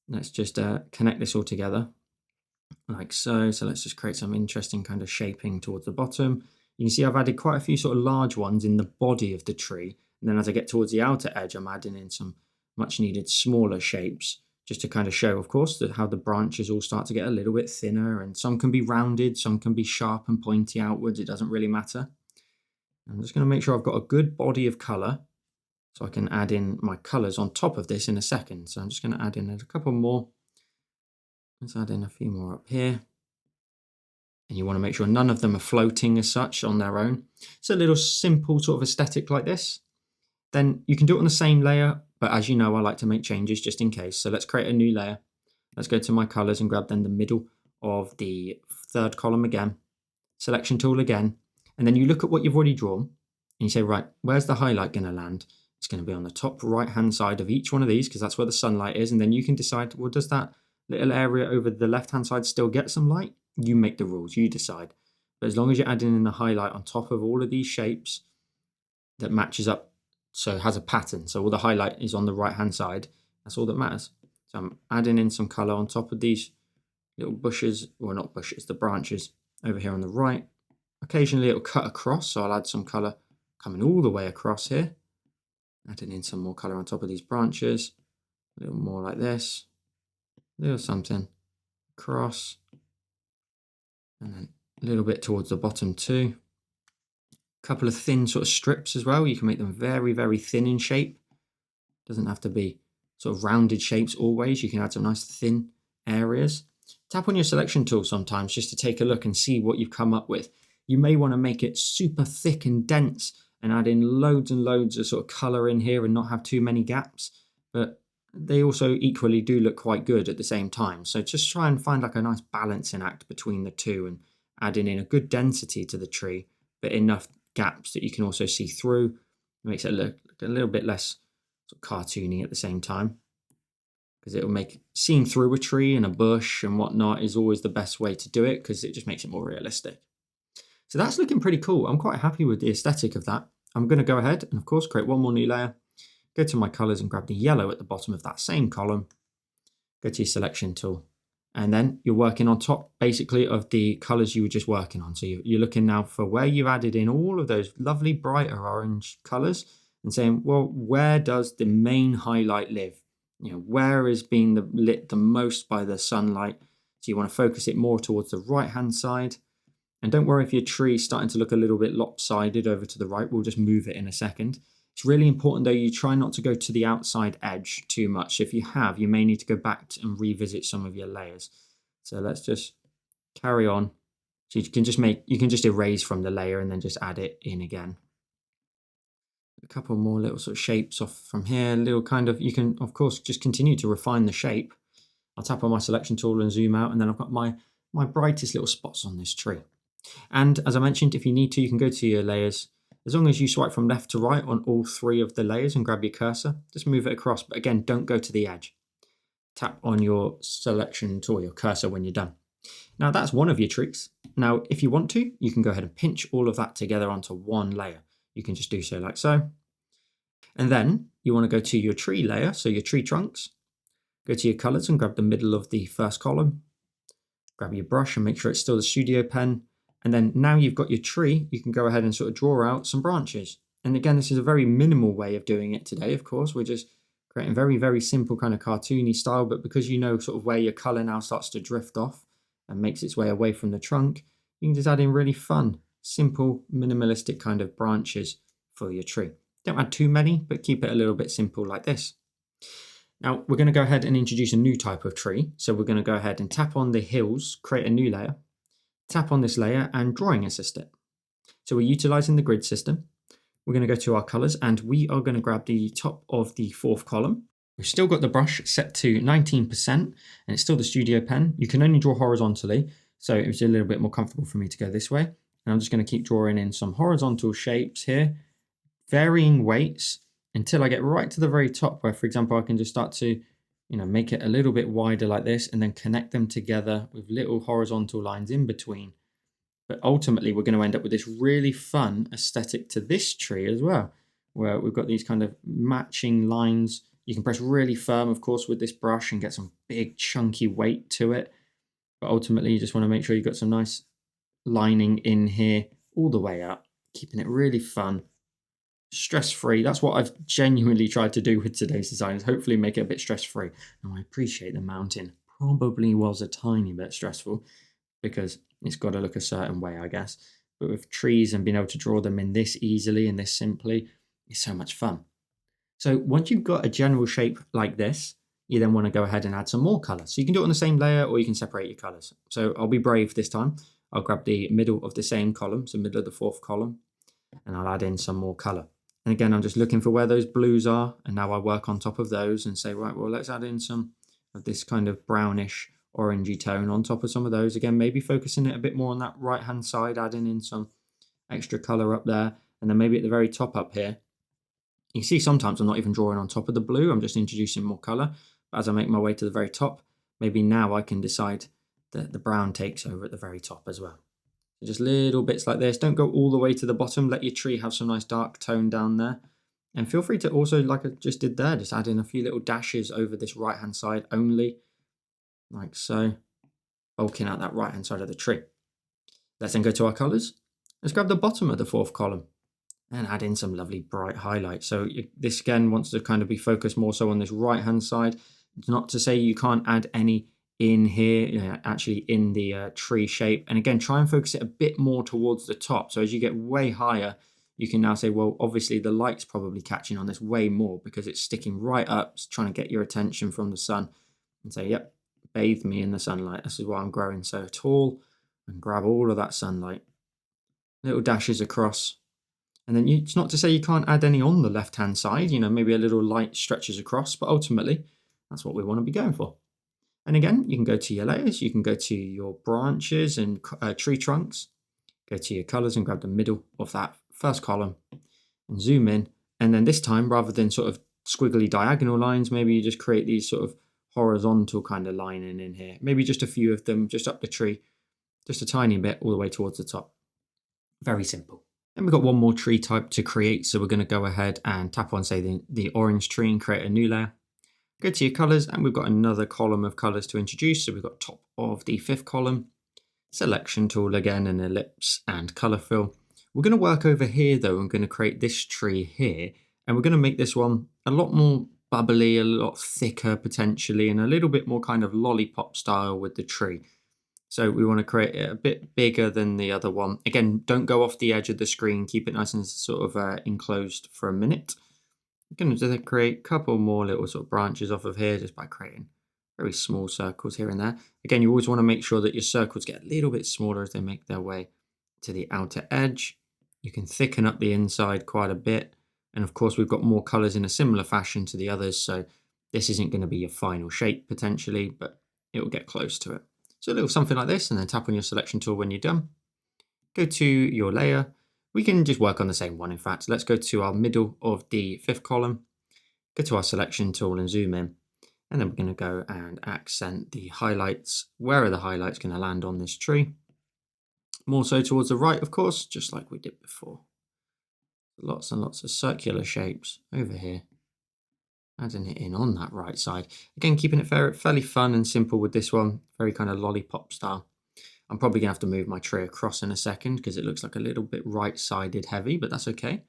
Let's just connect this all together like so. So let's just create some interesting kind of shaping towards the bottom. You can see I've added quite a few sort of large ones in the body of the tree. And then as I get towards the outer edge, I'm adding in some much needed smaller shapes just to kind of show, of course, that how the branches all start to get a little bit thinner, and some can be rounded, some can be sharp and pointy outwards. It doesn't really matter. I'm just going to make sure I've got a good body of color so I can add in my colors on top of this in a second. So I'm just going to add in a couple more. Let's add in a few more up here. And you want to make sure none of them are floating as such on their own. It's a little simple sort of aesthetic like this. Then you can do it on the same layer, but as you know, I like to make changes just in case. So let's create a new layer. Let's go to my colors and grab then the middle of the third column again. Selection tool again. And then you look at what you've already drawn and you say, right, where's the highlight going to land? It's going to be on the top right hand side of each one of these because that's where the sunlight is. And then you can decide, well, does that little area over the left hand side still get some light? You make the rules, you decide. But as long as you're adding in the highlight on top of all of these shapes that matches up, so it has a pattern. So all the highlight is on the right hand side. That's all that matters. So I'm adding in some color on top of these little bushes, well, not bushes, the branches over here on the right. Occasionally it'll cut across, so I'll add some color coming all the way across here. Adding in some more color on top of these branches. A little more like this. A little something across. And then a little bit towards the bottom too. A couple of thin sort of strips as well. You can make them very, very thin in shape. Doesn't have to be sort of rounded shapes always. You can add some nice thin areas. Tap on your selection tool sometimes just to take a look and see what you've come up with. You may want to make it super thick and dense and add in loads and loads of sort of color in here and not have too many gaps. But they also equally do look quite good at the same time. So just try and find like a nice balancing act between the two and adding in a good density to the tree, but enough gaps that you can also see through. It makes it look a little bit less sort of cartoony at the same time, because it'll make seeing through a tree and a bush and whatnot is always the best way to do it because it just makes it more realistic. So that's looking pretty cool. I'm quite happy with the aesthetic of that. I'm going to go ahead and of course create one more new layer. Go to my colors and grab the yellow at the bottom of that same column. Go to your selection tool. And then you're working on top basically of the colors you were just working on. So you're looking now for where you've added in all of those lovely brighter orange colors and saying, well, where does the main highlight live? You know, where is being lit the most by the sunlight? So you want to focus it more towards the right hand side. And don't worry if your tree is starting to look a little bit lopsided over to the right. We'll just move it in a second. It's really important though, you try not to go to the outside edge too much. If you have, you may need to go back and revisit some of your layers. So let's just carry on. So you can just erase from the layer and then just add it in again. A couple more little sort of shapes off from here. You can of course just continue to refine the shape. I'll tap on my selection tool and zoom out, and then I've got my brightest little spots on this tree. And as I mentioned, if you need to, you can go to your layers. As long as you swipe from left to right on all three of the layers and grab your cursor, just move it across. But again, don't go to the edge. Tap on your selection tool, your cursor when you're done. Now that's one of your tricks. Now, if you want to, you can go ahead and pinch all of that together onto one layer. You can just do so like so. And then you want to go to your tree layer, so your tree trunks. Go to your colors and grab the middle of the first column. Grab your brush and make sure it's still the studio pen. And then now you've got your tree, you can go ahead and sort of draw out some branches. And again, this is a very minimal way of doing it today, of course. We're just creating very, very simple kind of cartoony style, but because you know sort of where your color now starts to drift off and makes its way away from the trunk, you can just add in really fun, simple, minimalistic kind of branches for your tree. Don't add too many, but keep it a little bit simple like this. Now we're going to go ahead and introduce a new type of tree. So we're going to go ahead and tap on the hills, create a new layer. Tap on this layer and drawing assist it. So we're utilizing the grid system. We're going to go to our colors and we are going to grab the top of the fourth column. We've still got the brush set to 19% and it's still the studio pen. You can only draw horizontally, so it was a little bit more comfortable for me to go this way. And I'm just going to keep drawing in some horizontal shapes here, varying weights until I get right to the very top where, for example, I can just start to make it a little bit wider like this and then connect them together with little horizontal lines in between. But ultimately, we're going to end up with this really fun aesthetic to this tree as well, where we've got these kind of matching lines. You can press really firm, of course, with this brush and get some big chunky weight to it. But ultimately, you just want to make sure you've got some nice lining in here all the way up, keeping it really fun. stress-free. That's what I've genuinely tried to do with today's design, is hopefully make it a bit stress-free. Now I appreciate the mountain probably was a tiny bit stressful because it's got to look a certain way, I guess. But with trees and being able to draw them in this easily and this simply, it's so much fun. So once you've got a general shape like this, you then want to go ahead and add some more color. So you can do it on the same layer or you can separate your colors. So I'll be brave this time. I'll grab the middle of the same column, so middle of the fourth column, and I'll add in some more color. And again, I'm just looking for where those blues are. And now I work on top of those and say, right, well, let's add in some of this kind of brownish orangey tone on top of some of those. Again, maybe focusing it a bit more on that right-hand side, adding in some extra color up there. And then maybe at the very top up here, you see sometimes I'm not even drawing on top of the blue, I'm just introducing more color. But as I make my way to the very top, maybe now I can decide that the brown takes over at the very top as well. So just little bits like this. Don't go all the way to the bottom. Let your tree have some nice dark tone down there. And feel free to also, like I just did there, just add in a few little dashes over this right-hand side only, like so, bulking out that right-hand side of the tree. Let's then go to our colors. Let's grab the bottom of the fourth column and add in some lovely bright highlights. So this again wants to kind of be focused more so on this right-hand side. It's not to say you can't add any in here, actually in the tree shape. And again, try and focus it a bit more towards the top. So as you get way higher, you can now say, well, obviously the light's probably catching on this way more because it's sticking right up, trying to get your attention from the sun and say, yep, bathe me in the sunlight. This is why I'm growing so tall, and grab all of that sunlight. Little dashes across. And then it's not to say you can't add any on the left-hand side, maybe a little light stretches across, but ultimately that's what we want to be going for. And again, you can go to your layers, you can go to your branches and tree trunks, go to your colors and grab the middle of that first column and zoom in. And then this time, rather than sort of squiggly diagonal lines, maybe you just create these sort of horizontal kind of lining in here. Maybe just a few of them, just up the tree, just a tiny bit all the way towards the top. Very simple. And we've got one more tree type to create. So we're going to go ahead and tap on, say, the orange tree and create a new layer. Go to your colors, and we've got another column of colors to introduce. So we've got top of the fifth column, selection tool again, and ellipse and color fill. We're going to work over here though. I'm going to create this tree here, and we're going to make this one a lot more bubbly, a lot thicker potentially, and a little bit more kind of lollipop style with the tree. So we want to create it a bit bigger than the other one. Again, don't go off the edge of the screen. Keep it nice and sort of enclosed for a minute. I'm going to create a couple more little sort of branches off of here just by creating very small circles here and there. Again, you always want to make sure that your circles get a little bit smaller as they make their way to the outer edge. You can thicken up the inside quite a bit. And of course, we've got more colors in a similar fashion to the others. So this isn't going to be your final shape potentially, but it will get close to it. So a little something like this, and then tap on your selection tool when you're done. Go to your layer. We can just work on the same one, in fact. Let's go to our middle of the fifth column, go to our selection tool and zoom in. And then we're going to go and accent the highlights. Where are the highlights going to land on this tree? More so towards the right, of course, just like we did before. Lots and lots of circular shapes over here. Adding it in on that right side. Again, keeping it fairly fun and simple with this one. Very kind of lollipop style. I'm probably going to have to move my tree across in a second because it looks like a little bit right-sided heavy, but that's okay.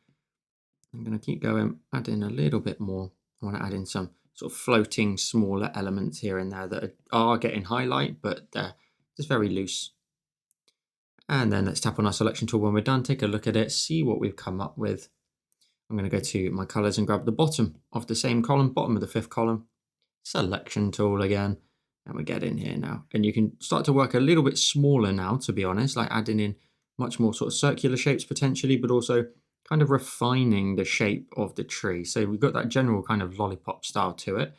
I'm going to keep going, add in a little bit more. I want to add in some sort of floating smaller elements here and there that are getting highlight, but they're just very loose. And then let's tap on our selection tool when we're done, take a look at it, see what we've come up with. I'm going to go to my colors and grab the bottom of the same column, bottom of the fifth column, selection tool again, and we get in here now. And you can start to work a little bit smaller now, to be honest, like adding in much more sort of circular shapes potentially, but also kind of refining the shape of the tree. So we've got that general kind of lollipop style to it,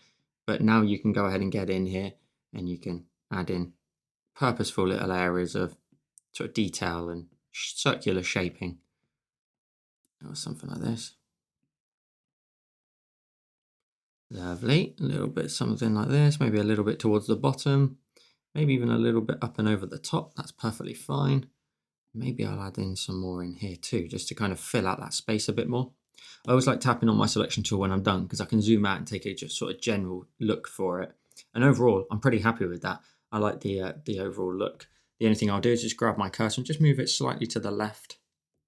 but now you can go ahead and get in here and you can add in purposeful little areas of sort of detail and circular shaping. Or something like this. Lovely. A little bit something like this, maybe a little bit towards the bottom, maybe even a little bit up and over the top. That's perfectly fine. Maybe I'll add in some more in here too, just to kind of fill out that space a bit more. I always like tapping on my selection tool when I'm done because I can zoom out and take a just sort of general look for it. And overall, I'm pretty happy with that. I like the overall look. The only thing I'll do is just grab my cursor and just move it slightly to the left,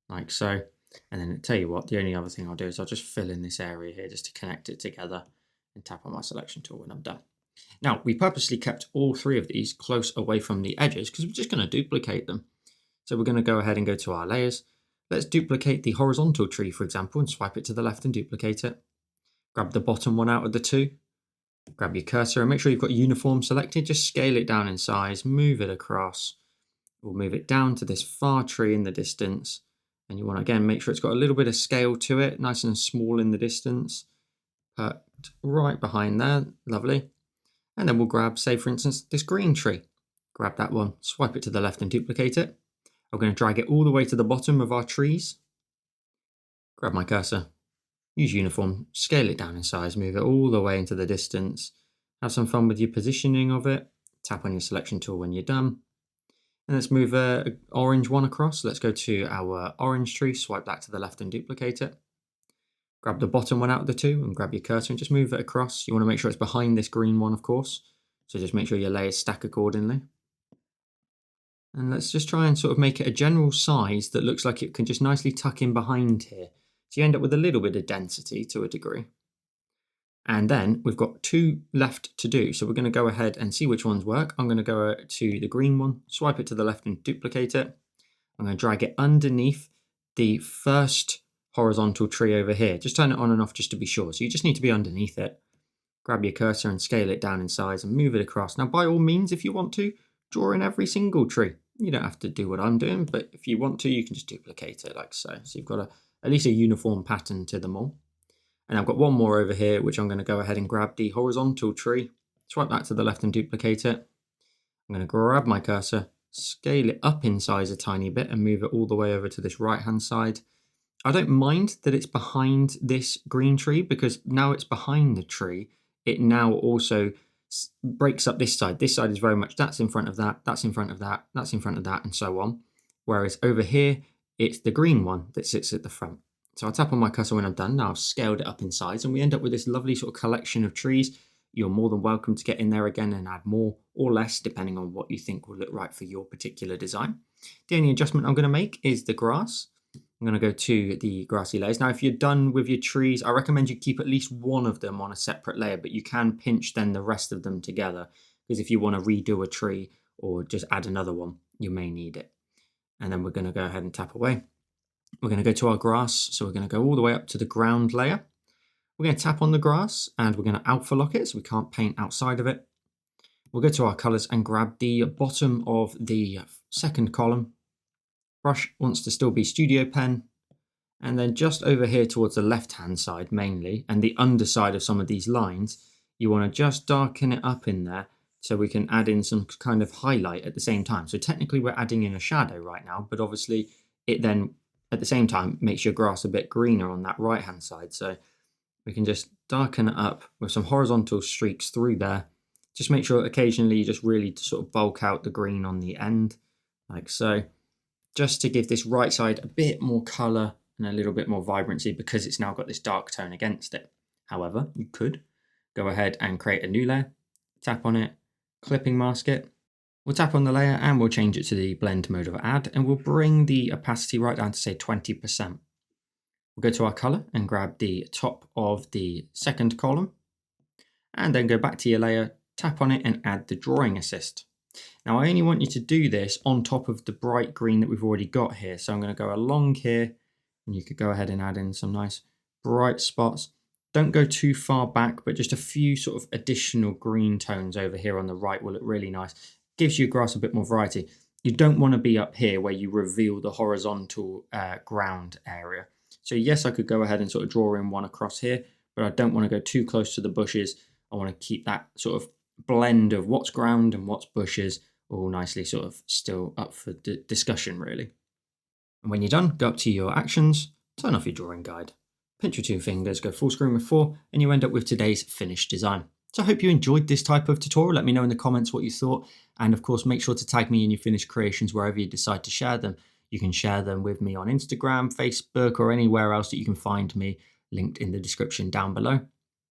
like so. And then tell you what, the only other thing I'll do is I'll just fill in this area here just to connect it together and tap on my selection tool when I'm done. Now, we purposely kept all three of these close away from the edges because we're just going to duplicate them. So we're going to go ahead and go to our layers. Let's duplicate the horizontal tree, for example, and swipe it to the left and duplicate it. Grab the bottom one out of the two. Grab your cursor and make sure you've got uniform selected. Just scale it down in size, move it across. We'll move it down to this far tree in the distance. And you want to, again, make sure it's got a little bit of scale to it, nice and small in the distance. Put right behind there, lovely. And then we'll grab, say for instance, this green tree. Grab that one, swipe it to the left and duplicate it. I'm going to drag it all the way to the bottom of our trees. Grab my cursor, use uniform, scale it down in size, move it all the way into the distance. Have some fun with your positioning of it. Tap on your selection tool when you're done. And let's move an orange one across. Let's go to our orange tree, swipe that to the left and duplicate it. Grab the bottom one out of the two and grab your cursor and just move it across. You want to make sure it's behind this green one, of course. So just make sure your layers stack accordingly. And let's just try and sort of make it a general size that looks like it can just nicely tuck in behind here. So you end up with a little bit of density to a degree. And then we've got two left to do. So we're going to go ahead and see which ones work. I'm going to go to the green one, swipe it to the left and duplicate it. I'm going to drag it underneath the first horizontal tree over here. Just turn it on and off just to be sure. So you just need to be underneath it. Grab your cursor and scale it down in size and move it across. Now, by all means, if you want to, draw in every single tree. You don't have to do what I'm doing, but if you want to, you can just duplicate it like so. So you've got at least a uniform pattern to them all. And I've got one more over here, which I'm going to go ahead and grab the horizontal tree, swipe that to the left and duplicate it. I'm going to grab my cursor, scale it up in size a tiny bit and move it all the way over to this right-hand side. I don't mind that it's behind this green tree because now it's behind the tree, it now also breaks up this side. This side is very much that's in front of that, that's in front of that, that's in front of that, and so on. Whereas over here, it's the green one that sits at the front. So I'll tap on my cursor when I'm done. Now I've scaled it up in size and we end up with this lovely sort of collection of trees. You're more than welcome to get in there again and add more or less depending on what you think will look right for your particular design. The only adjustment I'm going to make is the grass. I'm going to go to the grassy layers. Now if you're done with your trees, I recommend you keep at least one of them on a separate layer, but you can pinch then the rest of them together because if you want to redo a tree or just add another one, you may need it. And then we're going to go ahead and tap away. We're going to go to our grass, so we're going to go all the way up to the ground layer. We're going to tap on the grass and we're going to alpha lock it so we can't paint outside of it. We'll go to our colors and grab the bottom of the second column. Brush wants to still be Studio Pen. And then just over here towards the left-hand side mainly, and the underside of some of these lines, you want to just darken it up in there so we can add in some kind of highlight at the same time. So technically we're adding in a shadow right now, but obviously it then at the same time makes your grass a bit greener on that right hand side. So we can just darken it up with some horizontal streaks through there. Just make sure occasionally you just really sort of bulk out the green on the end like so, just to give this right side a bit more color and a little bit more vibrancy because it's now got this dark tone against it. However, you could go ahead and create a new layer, tap on it, clipping mask it. We'll tap on the layer and we'll change it to the blend mode of add and we'll bring the opacity right down to say 20%. We'll go to our color and grab the top of the second column and then go back to your layer, tap on it and add the drawing assist. Now I only want you to do this on top of the bright green that we've already got here. So I'm going to go along here and you could go ahead and add in some nice bright spots. Don't go too far back, but just a few sort of additional green tones over here on the right will look really nice. Gives your grass a bit more variety. You don't want to be up here where you reveal the horizontal ground area. So yes, I could go ahead and sort of draw in one across here, but I don't want to go too close to the bushes. I want to keep that sort of blend of what's ground and what's bushes all nicely sort of still up for discussion really. And when you're done, go up to your actions, turn off your drawing guide, pinch your two fingers, go full screen with 4, and you end up with today's finished design. So I hope you enjoyed this type of tutorial. Let me know in the comments what you thought. And of course, make sure to tag me in your finished creations wherever you decide to share them. You can share them with me on Instagram, Facebook, or anywhere else that you can find me, linked in the description down below.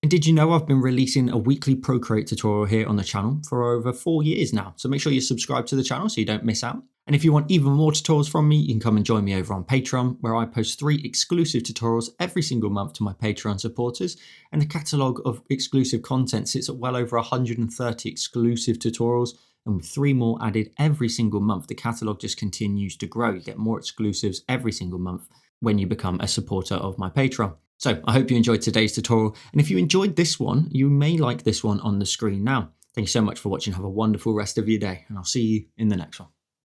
And did you know I've been releasing a weekly Procreate tutorial here on the channel for over 4 years now? So make sure you subscribe to the channel so you don't miss out. And if you want even more tutorials from me, you can come and join me over on Patreon, where I post 3 exclusive tutorials every single month to my Patreon supporters. And the catalogue of exclusive content sits at well over 130 exclusive tutorials. And with 3 more added every single month, the catalogue just continues to grow. You get more exclusives every single month when you become a supporter of my Patreon. So I hope you enjoyed today's tutorial. And if you enjoyed this one, you may like this one on the screen now. Thank you so much for watching. Have a wonderful rest of your day, and I'll see you in the next one.